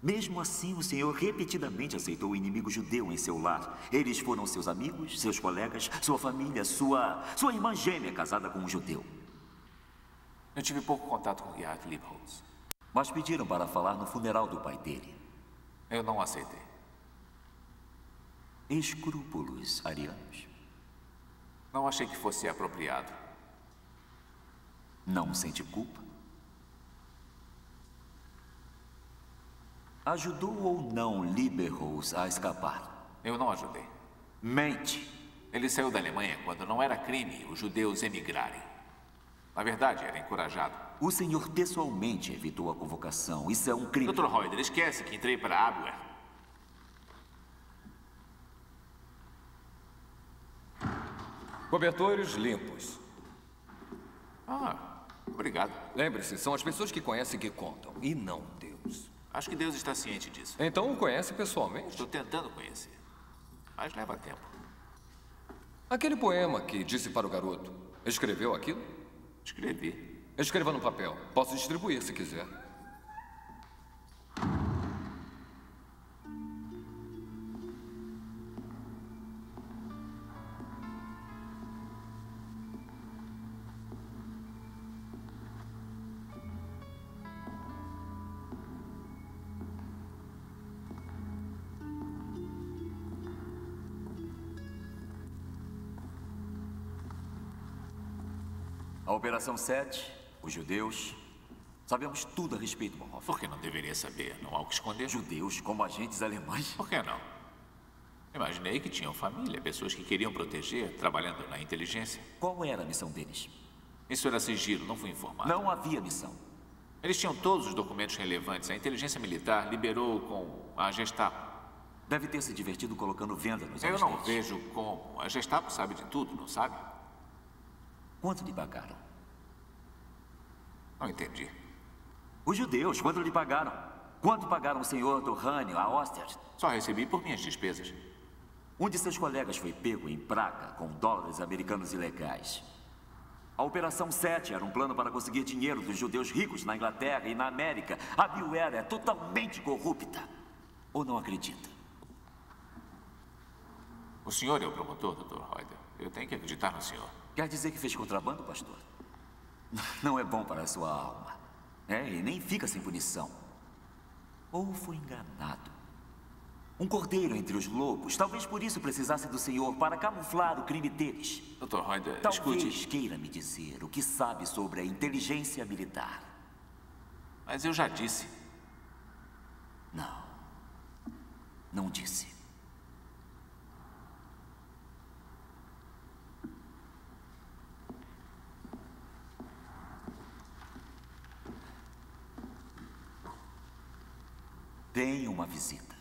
Mesmo assim, o Senhor repetidamente aceitou o inimigo judeu em seu lar. Eles foram seus amigos, seus colegas, sua família, sua irmã gêmea casada com um judeu. Eu tive pouco contato com Gerd Liebholz. Mas pediram para falar no funeral do pai dele. Eu não aceitei. Escrúpulos arianos. Não achei que fosse apropriado. Não sente culpa? Ajudou ou não Liebholz a escapar? Eu não ajudei. Mente. Ele saiu da Alemanha quando não era crime os judeus emigrarem. Na verdade, era encorajado. O senhor pessoalmente evitou a convocação. Isso é um crime. Dr. Reuter, esquece que entrei para Abwehr. Cobertores limpos. Obrigado. Lembre-se, são as pessoas que conhecem que contam, e não Deus. Acho que Deus está ciente disso. Então o conhece pessoalmente? Estou tentando conhecer, mas leva tempo. Aquele poema que disse para o garoto, escreveu aquilo? Escrevi. Escreva no papel. Posso distribuir se quiser. A Operação 7, os judeus. Sabemos tudo a respeito, Bonhoeffer. Por que não deveria saber? Não há o que esconder. Judeus como agentes alemães? Por que não? Imaginei que tinham família, pessoas que queriam proteger, trabalhando na inteligência. Qual era a missão deles? Isso era sigilo, não fui informado. Não havia missão. Eles tinham todos os documentos relevantes. A inteligência militar liberou com a Gestapo. Deve ter se divertido colocando venda nos Eu não vejo como. A Gestapo sabe de tudo, não sabe? Quanto lhe pagaram? Não entendi. Os judeus, quanto lhe pagaram? Quanto pagaram o Sr. Doheny a Oster? Só recebi por minhas despesas. Um de seus colegas foi pego em Praga com dólares americanos ilegais. A Operação 7 era um plano para conseguir dinheiro dos judeus ricos na Inglaterra e na América. A BioWare é totalmente corrupta. Ou não acredita? O senhor é o promotor, Dr. Reuter. Eu tenho que acreditar no senhor. Quer dizer que fez contrabando, pastor? Não é bom para a sua alma. E nem fica sem punição. Ou foi enganado. Um cordeiro entre os lobos. Talvez por isso precisasse do senhor para camuflar o crime deles. Dr. Reuter, talvez escute. Queira me dizer o que sabe sobre a inteligência militar. Mas eu já disse. Não. Não disse. Tenho uma visita.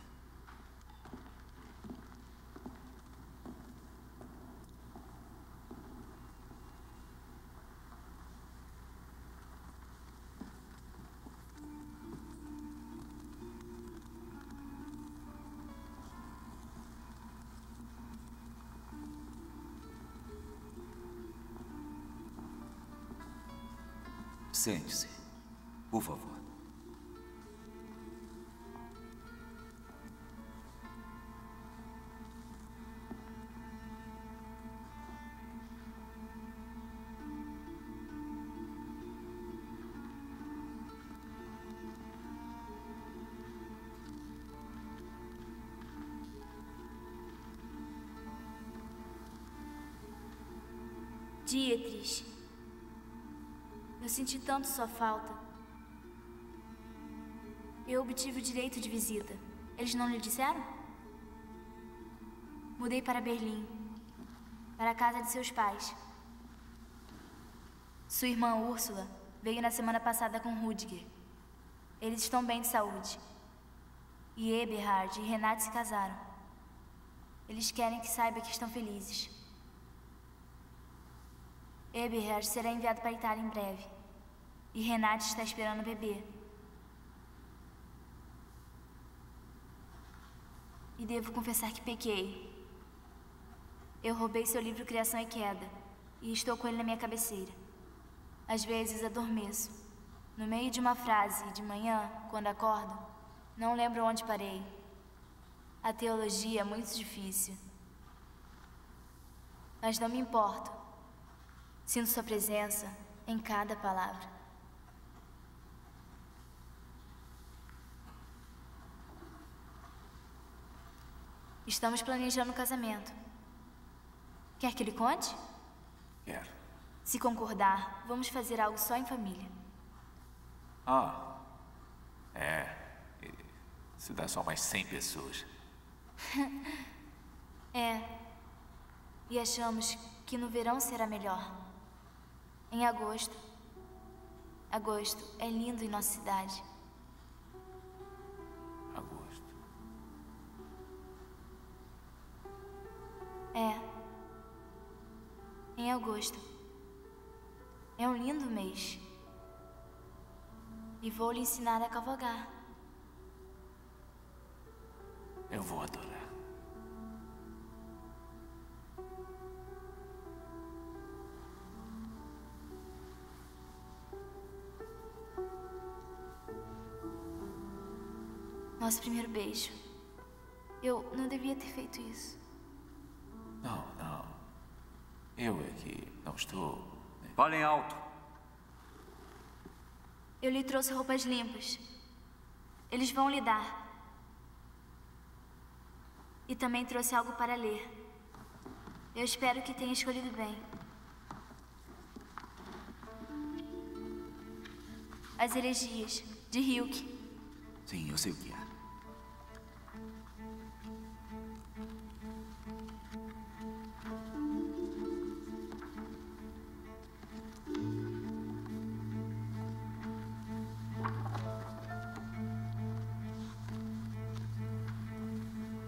Sente-se, por favor. Dietrich, eu senti tanto sua falta. Eu obtive o direito de visita. Eles não lhe disseram? Mudei para Berlim, para a casa de seus pais. Sua irmã Úrsula veio na semana passada com Rudiger. Eles estão bem de saúde. E Eberhard e Renate se casaram. Eles querem que saiba que estão felizes. Eberhard será enviado para a Itália em breve. E Renate está esperando o bebê. E devo confessar que pequei. Eu roubei seu livro Criação e Queda. E estou com ele na minha cabeceira. Às vezes adormeço. No meio de uma frase, de manhã, quando acordo, não lembro onde parei. A teologia é muito difícil. Mas não me importo. Sinto sua presença em cada palavra. Estamos planejando o casamento. Quer que lhe conte? Quero. Se concordar, vamos fazer algo só em família. Se dá só mais 100 pessoas. E achamos que no verão será melhor. Em agosto. Agosto é lindo em nossa cidade. Agosto. Em agosto. É um lindo mês. E vou lhe ensinar a cavalgar. Eu vou adorar. Nosso primeiro beijo. Eu não devia ter feito isso. Não. Eu é que não estou... Falem alto. Eu lhe trouxe roupas limpas. Eles vão lhe dar. E também trouxe algo para ler. Eu espero que tenha escolhido bem. As Heregias, de Hilke. Sim, eu sei o que é.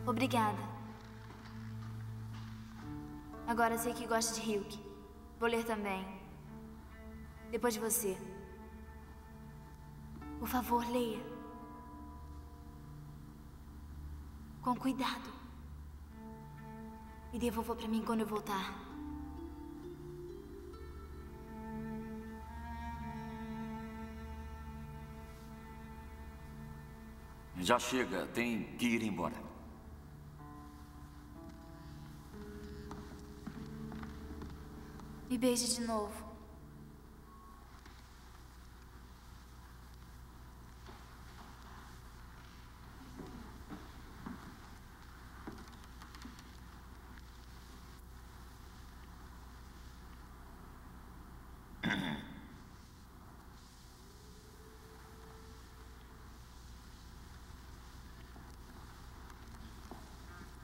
Obrigada. Agora sei que gosta de Hilke. Vou ler também. Depois de você. Por favor, leia. Com cuidado. E devolva pra mim quando eu voltar. Já chega, tem que ir embora. Me beije de novo.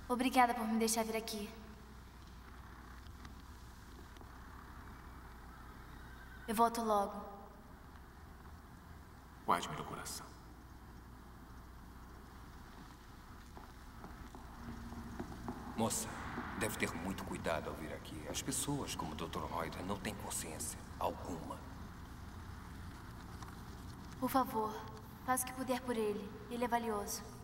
Obrigada por me deixar vir aqui. Eu volto logo. Guarde-me no coração. Moça, deve ter muito cuidado ao vir aqui. As pessoas como o Dr. Reuter não têm consciência alguma. Por favor, faça o que puder por ele. Ele é valioso.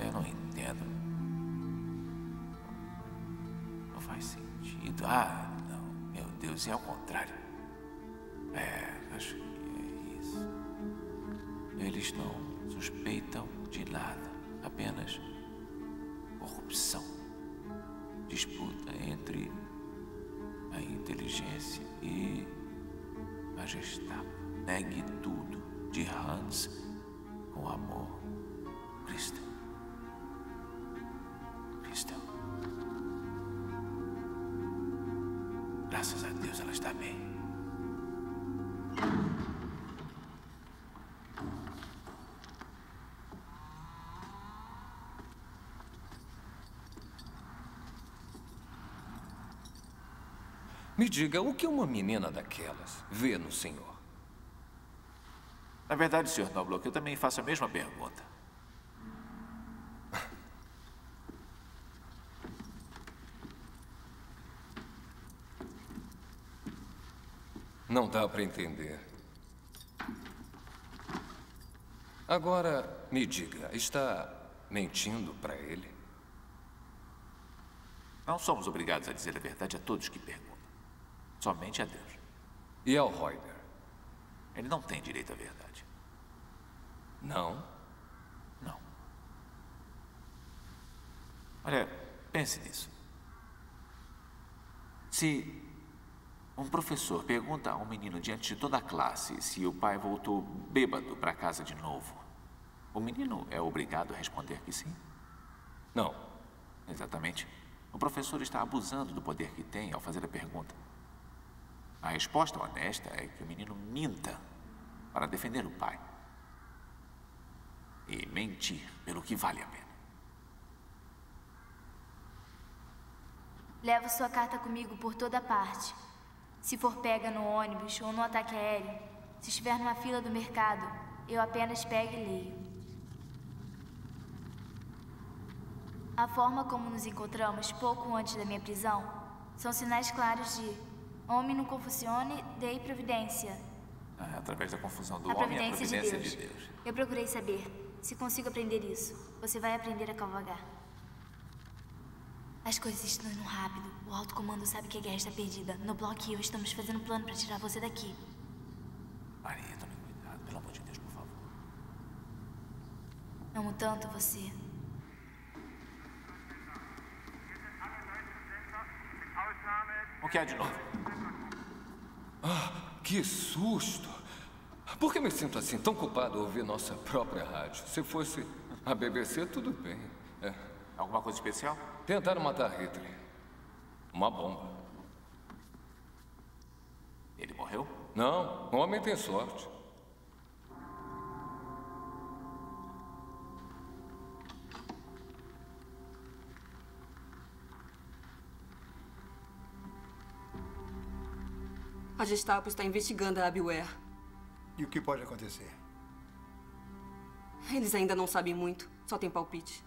Eu não entendo. Não faz sentido. Ah, não. Meu Deus, é ao contrário. Acho que é isso. Eles não suspeitam de nada. Apenas corrupção. Disputa entre a inteligência e a Gestapo. Negue tudo de Hans com amor. Kristen. Graças a Deus ela está bem. Me diga, o que uma menina daquelas vê no senhor? Na verdade, Sr. Knobloch, eu também faço a mesma pergunta. Não dá para entender. Agora, me diga, está mentindo para ele? Não somos obrigados a dizer a verdade a todos que perguntam. Somente a Deus. E ao Reuter? Ele não tem direito à verdade. Não? Não. Olha, pense nisso. Se um professor pergunta a um menino diante de toda a classe se o pai voltou bêbado para casa de novo, o menino é obrigado a responder que sim? Não. Exatamente. O professor está abusando do poder que tem ao fazer a pergunta. A resposta honesta é que o menino minta para defender o pai. E mentir pelo que vale a pena. Levo sua carta comigo por toda parte. Se for pega no ônibus ou no ataque aéreo, se estiver numa fila do mercado, eu apenas pego e leio. A forma como nos encontramos pouco antes da minha prisão são sinais claros de homem não confusione, dei providência. Através da confusão do A homem e a providência providência de Deus. Eu procurei saber. Se consigo aprender isso, você vai aprender a cavalgar. As coisas estão indo rápido. O alto comando sabe que a guerra está perdida. Knobloch e eu estamos fazendo um plano para tirar você daqui. Maria, tome cuidado. Pelo amor de Deus, por favor. Amo tanto você. O que há de novo? Ah, que susto! Por que me sinto assim tão culpado ao ouvir nossa própria rádio? Se fosse a BBC, tudo bem. Alguma coisa especial? Tentaram matar Hitler. Uma bomba. Ele morreu? Não, o homem tem sorte. A Gestapo está investigando a Abiware. E o que pode acontecer? Eles ainda não sabem muito, só tem palpite.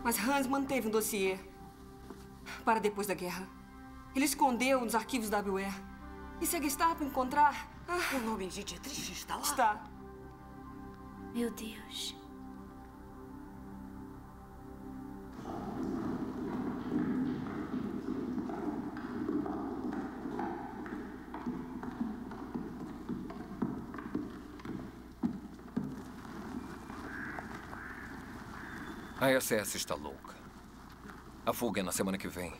Mas Hans manteve um dossiê para depois da guerra. Ele escondeu nos arquivos da Abiware. E se a Gestapo encontrar... O nome de Dietrich está lá? Está. Meu Deus. A SS está louca. A fuga é na semana que vem.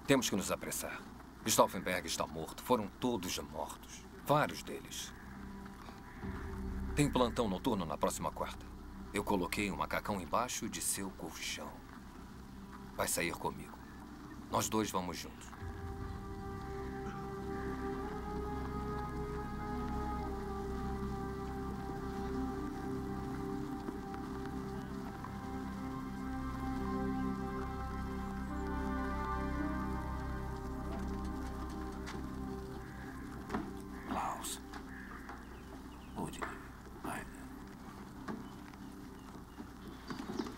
Temos que nos apressar. Stauffenberg está morto. Foram todos já mortos. Vários deles. Tem plantão noturno na próxima quarta. Eu coloquei um macacão embaixo de seu colchão. Vai sair comigo. Nós dois vamos juntos.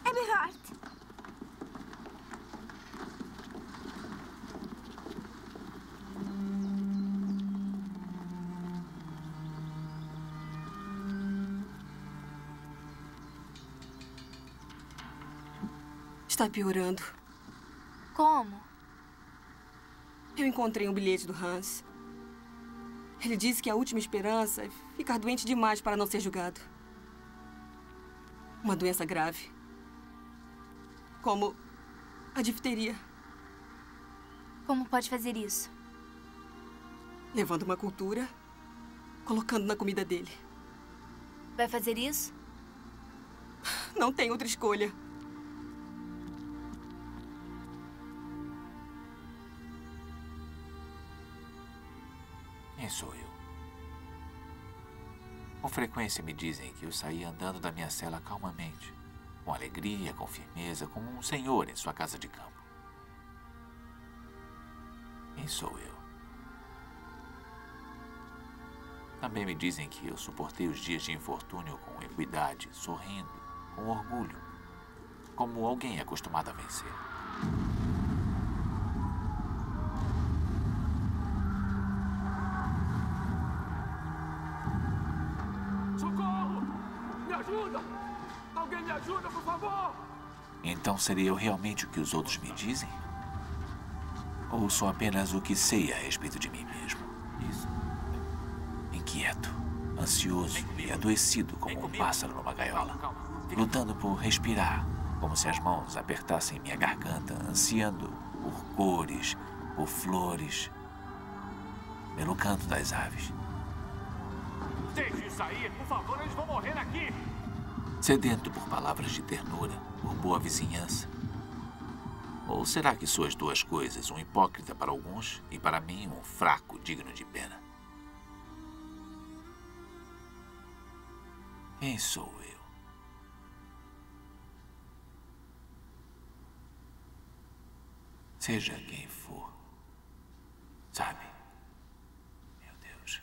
Eberhard. Está piorando. Como? Eu encontrei um bilhete do Hans. Ele disse que a última esperança é ficar doente demais para não ser julgado. Uma doença grave. Como a difteria. Como pode fazer isso? Levando uma cultura, colocando na comida dele. Vai fazer isso? Não tem outra escolha. Quem sou eu? Com frequência me dizem que eu saí andando da minha cela calmamente, com alegria, com firmeza, como um senhor em sua casa de campo. Quem sou eu? Também me dizem que eu suportei os dias de infortúnio com equidade, sorrindo, com orgulho, como alguém acostumado a vencer. Socorro! Me ajuda! Alguém me ajuda, por favor! Então seria eu realmente o que os outros me dizem? Ou sou apenas o que sei a respeito de mim mesmo? Isso. Inquieto, ansioso e adoecido como um pássaro numa gaiola. Lutando por respirar, como se as mãos apertassem minha garganta, ansiando por cores, por flores, pelo canto das aves. Deixe sair, por favor, eles vão morrer aqui! Sedento por palavras de ternura, por boa vizinhança. Ou será que sou as duas coisas, um hipócrita para alguns e para mim um fraco digno de pena? Quem sou eu? Seja quem for, sabe? Meu Deus,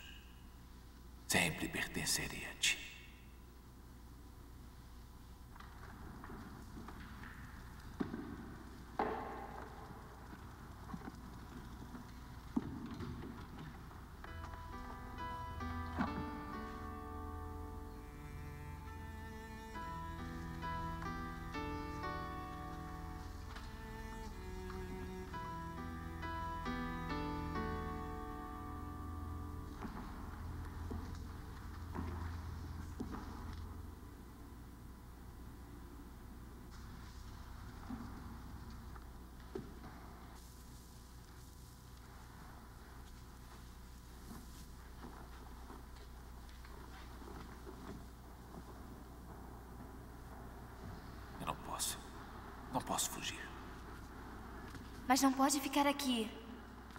sempre pertencerei a ti. posso fugir. Mas não pode ficar aqui.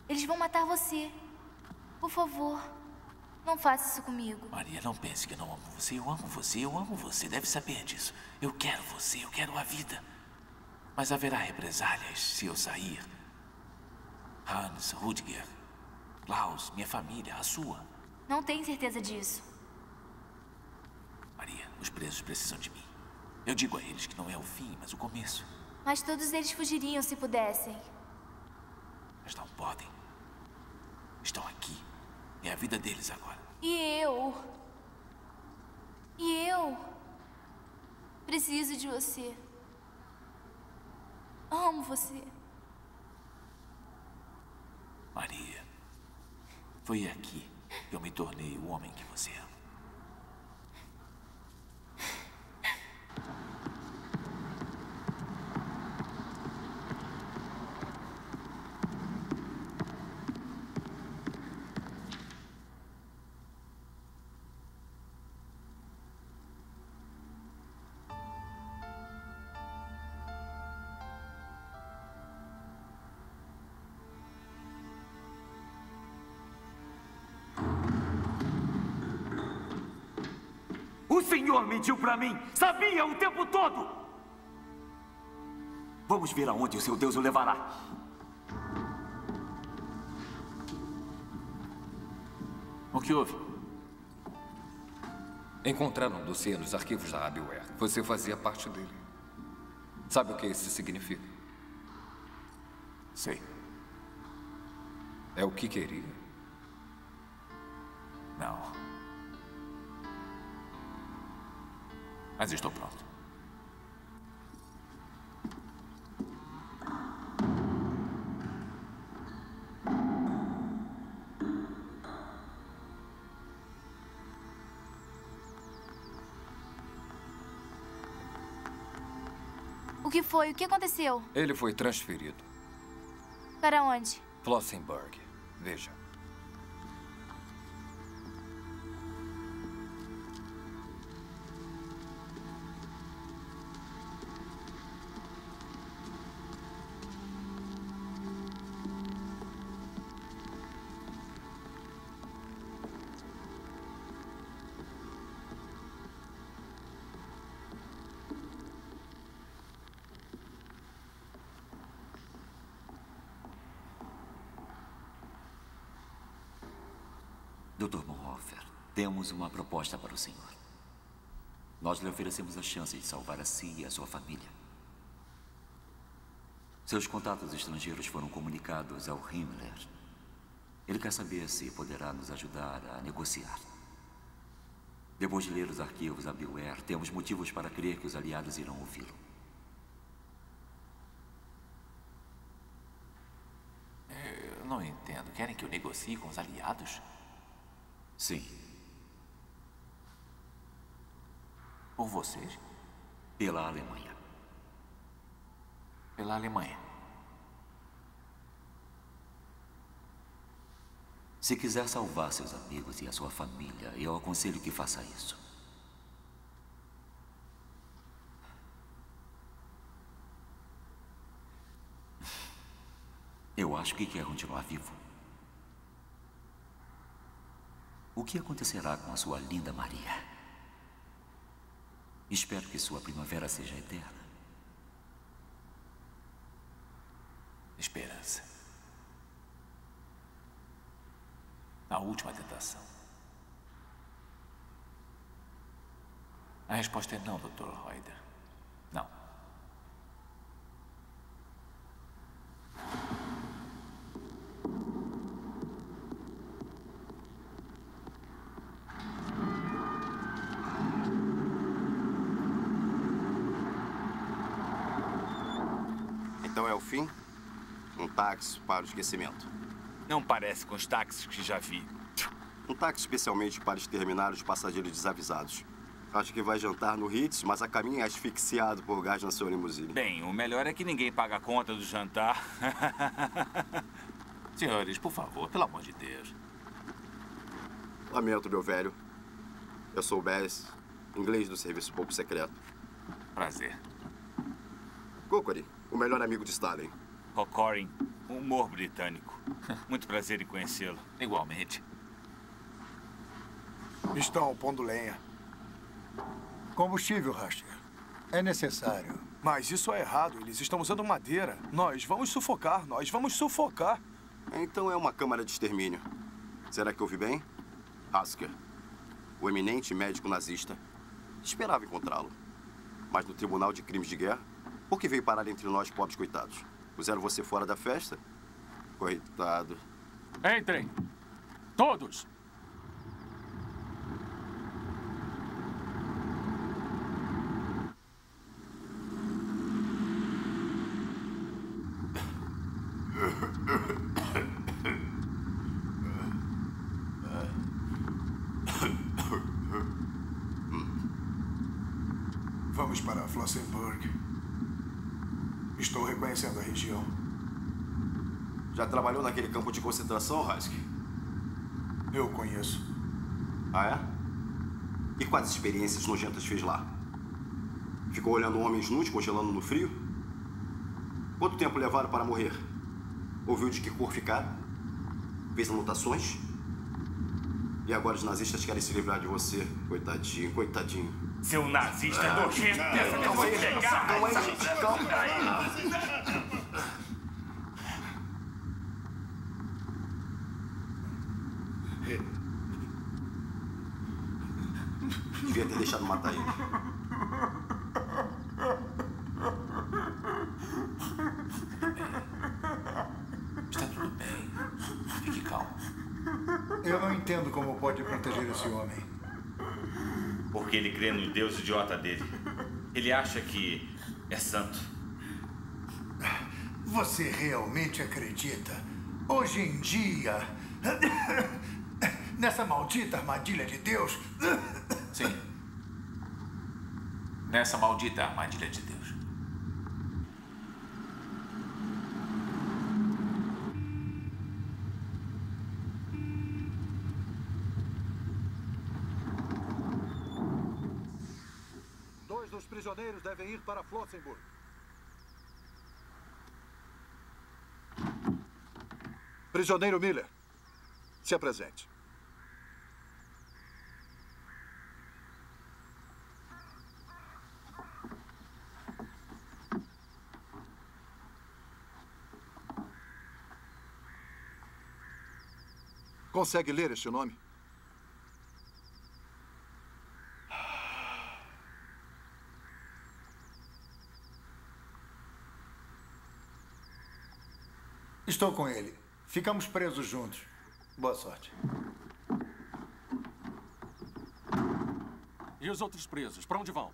Eles vão matar você. Por favor, não faça isso comigo. Maria, não pense que eu não amo você. Eu amo você, eu amo você. Deve saber disso. Eu quero você, eu quero a vida. Mas haverá represálias se eu sair. Hans, Rudiger, Klaus, minha família, a sua. Não tenho certeza disso. Maria, os presos precisam de mim. Eu digo a eles que não é o fim, mas o começo. Mas todos eles fugiriam se pudessem. Mas não podem. Estão aqui. É a vida deles agora. E eu? E eu? Preciso de você. Amo você. Maria, foi aqui que eu me tornei o homem que você ama. O senhor mentiu pra mim! Sabia o tempo todo! Vamos ver aonde o seu Deus o levará. O que houve? Encontraram um dossiê nos arquivos da Abiware. Você fazia parte dele. Sabe o que isso significa? Sei. É o que queria? Não. Mas estou pronto. O que foi? O que aconteceu? Ele foi transferido. Para onde? Flossenburg. Veja. Dr. Bonhoeffer, temos uma proposta para o senhor. Nós lhe oferecemos a chance de salvar a si e a sua família. Seus contatos estrangeiros foram comunicados ao Himmler. Ele quer saber se poderá nos ajudar a negociar. Depois de ler os arquivos da Abiware, temos motivos para crer que os aliados irão ouvi-lo. Eu não entendo. Querem que eu negocie com os aliados? Sim. Por vocês? Pela Alemanha. Pela Alemanha. Se quiser salvar seus amigos e a sua família, eu aconselho que faça isso. Eu acho que quer continuar vivo. O que acontecerá com a sua linda Maria? Espero que sua primavera seja eterna. Esperança. A última tentação. A resposta é não, Dr. Reuter. Não. Então é o fim? Um táxi para o esquecimento. Não parece com os táxis que já vi. Um táxi especialmente para exterminar os passageiros desavisados. Acho que vai jantar no Ritz, mas a caminho é asfixiado por gás na sua limusine. Bem, o melhor é que ninguém paga a conta do jantar. Senhores, por favor, pelo amor de Deus. Lamento, meu velho. Eu sou o Bess, inglês do Serviço Público Secreto. Prazer. Kokori, o melhor amigo de Stalin. Corin, humor britânico. Muito prazer em conhecê-lo. Igualmente. Estão pondo lenha. Combustível, Raster. É necessário. Mas isso é errado. Eles estão usando madeira. Nós vamos sufocar. Nós vamos sufocar. Então é uma câmara de extermínio. Será que ouvi bem? Hasker, o eminente médico nazista. Esperava encontrá-lo. Mas no Tribunal de Crimes de Guerra, por que veio parar entre nós, pobres coitados? Puseram você fora da festa? Coitado. Entrem! Todos! Vamos para Flossenburg. Estou reconhecendo a região. Já trabalhou naquele campo de concentração, Hasker? Eu conheço. Ah, é? E quais experiências nojentas fez lá? Ficou olhando homens nus congelando no frio? Quanto tempo levaram para morrer? Ouviu de que cor ficaram? Fez anotações? E agora os nazistas querem se livrar de você. Coitadinho, coitadinho. Seu nazista nojento! Calma aí, gente. Calma aí, gente. Calma. Devia ter deixado matar ele. Está tudo bem. Fique calmo. Eu não entendo como pode proteger esse homem. Porque ele crê no Deus idiota dele. Ele acha que é santo. Você realmente acredita, hoje em dia, nessa maldita armadilha de Deus? Sim. Nessa maldita armadilha de Deus. Os prisioneiros devem ir para Flossenburg. Prisioneiro Miller, se apresente. Consegue ler este nome? Estou com ele. Ficamos presos juntos. Boa sorte. E os outros presos? Para onde vão?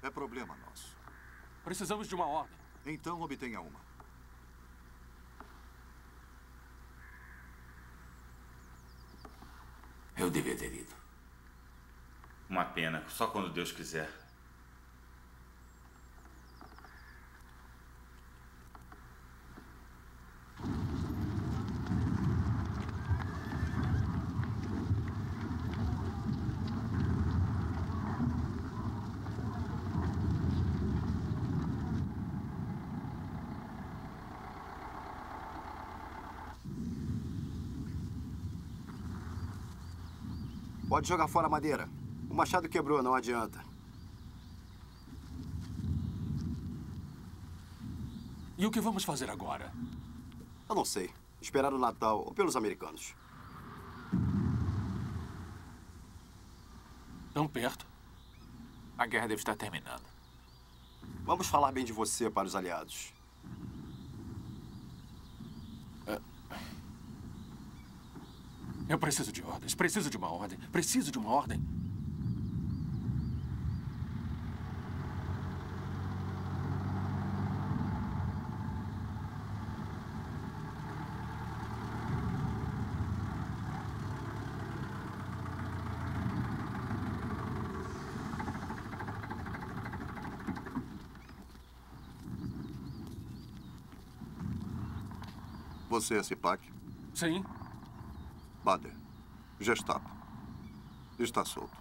É problema nosso. Precisamos de uma ordem. Então obtenha uma. Eu devia ter ido. Uma pena, só quando Deus quiser. Pode jogar fora a madeira. O machado quebrou, não adianta. E o que vamos fazer agora? Eu não sei. Esperar o Natal ou pelos americanos. Tão perto. A guerra deve estar terminando. Vamos falar bem de você para os aliados. Eu preciso de ordens. Preciso de uma ordem. Preciso de uma ordem. Você é Sipak? Sim. Bader. Gestapo. Está solto.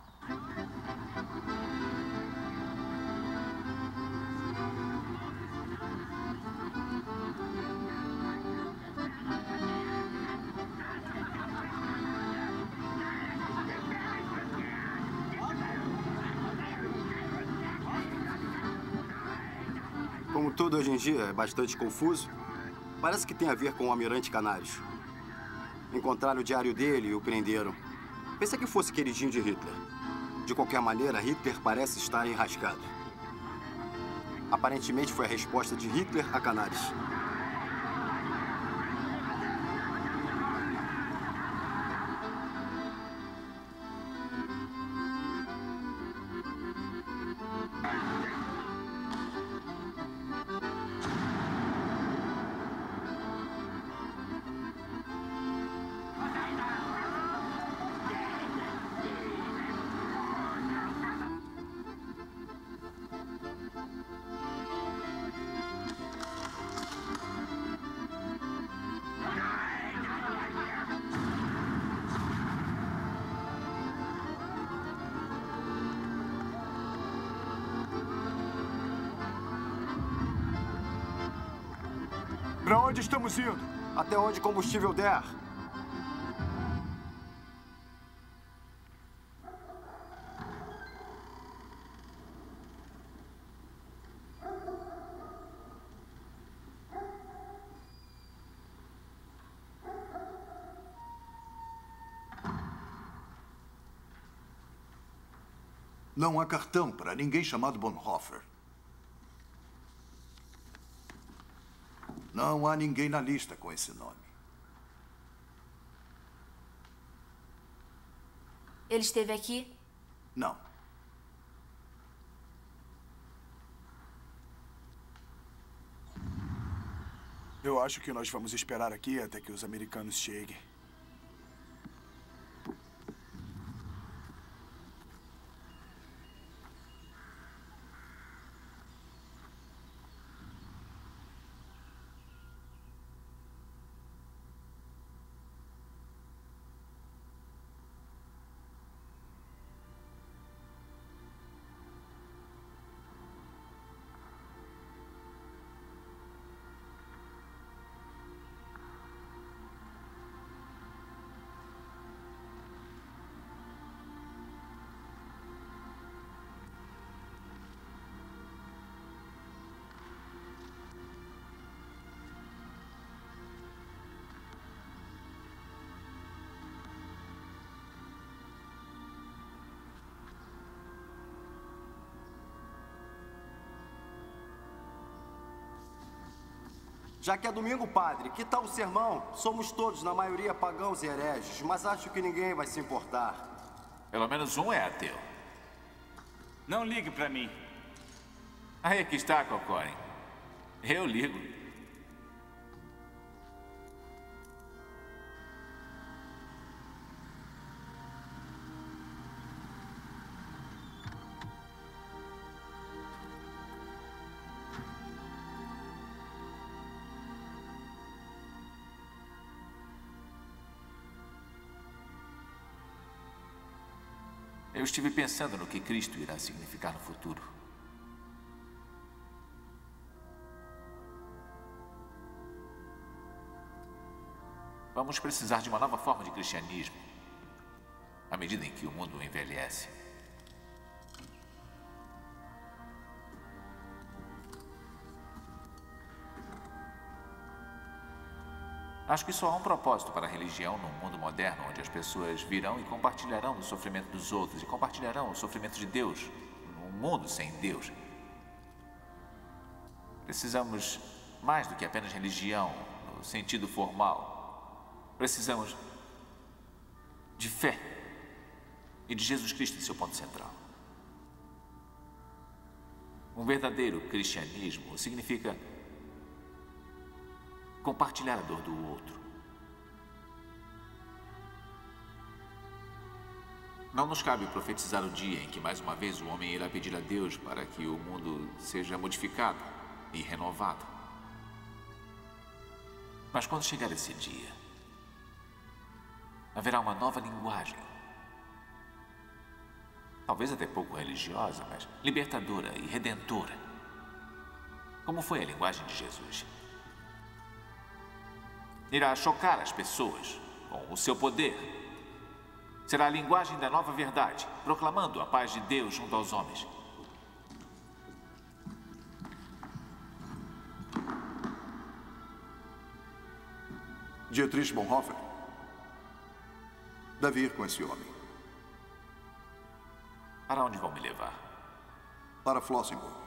Tudo hoje em dia é bastante confuso. Parece que tem a ver com o Almirante Canários. Encontraram o diário dele e o prenderam. Pensei que fosse queridinho de Hitler. De qualquer maneira, Hitler parece estar enrascado. Aparentemente foi a resposta de Hitler a Canários. Para onde estamos indo? Até onde o combustível der. Não há cartão para ninguém chamado Bonhoeffer. Não há ninguém na lista com esse nome. Ele esteve aqui? Não. Eu acho que nós vamos esperar aqui até que os americanos cheguem. Já que é domingo, padre, que tal o sermão? Somos todos, na maioria, pagãos e hereges, mas acho que ninguém vai se importar. Pelo menos um é ateu. Não ligue pra mim. Aí é que está, Cocorin. Eu ligo. Eu estive pensando no que Cristo irá significar no futuro. Vamos precisar de uma nova forma de cristianismo, à medida em que o mundo envelhece. Acho que só há um propósito para a religião num mundo moderno, onde as pessoas virão e compartilharão o sofrimento dos outros e compartilharão o sofrimento de Deus, num mundo sem Deus. Precisamos mais do que apenas religião, no sentido formal. Precisamos de fé e de Jesus Cristo em seu ponto central. Um verdadeiro cristianismo significa compartilhar a dor do outro. Não nos cabe profetizar o dia em que mais uma vez o homem irá pedir a Deus para que o mundo seja modificado e renovado. Mas quando chegar esse dia, haverá uma nova linguagem. Talvez até pouco religiosa, mas libertadora e redentora. Como foi a linguagem de Jesus? Irá chocar as pessoas com o seu poder. Será a linguagem da nova verdade, proclamando a paz de Deus junto aos homens. Dietrich Bonhoeffer deve ir com esse homem. Para onde vão me levar? Para Flossenburg.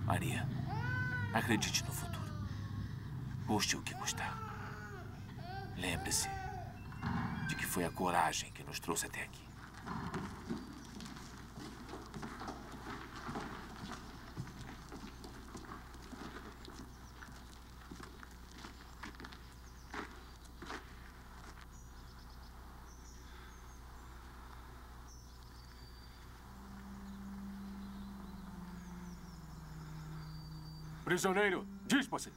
Maria, acredite no futuro. Custe o que custar. Lembre-se de que foi a coragem que nos trouxe até aqui. Prisioneiro, dispa-se.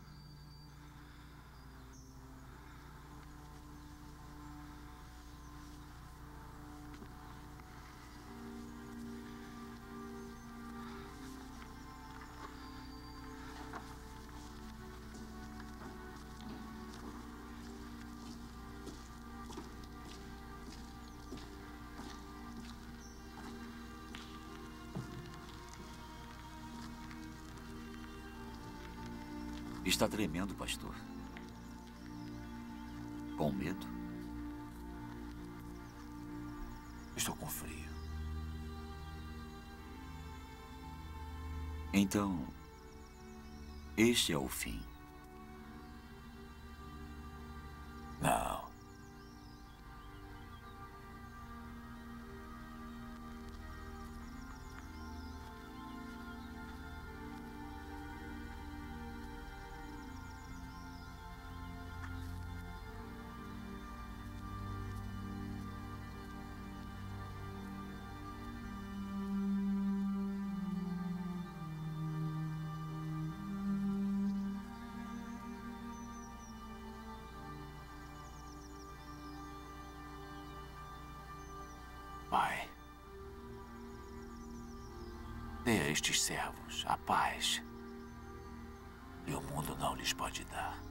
Está tremendo, pastor. Com medo? Estou com frio. Então, este é o fim. Não. Pai, dê a estes servos a paz que o mundo não lhes pode dar.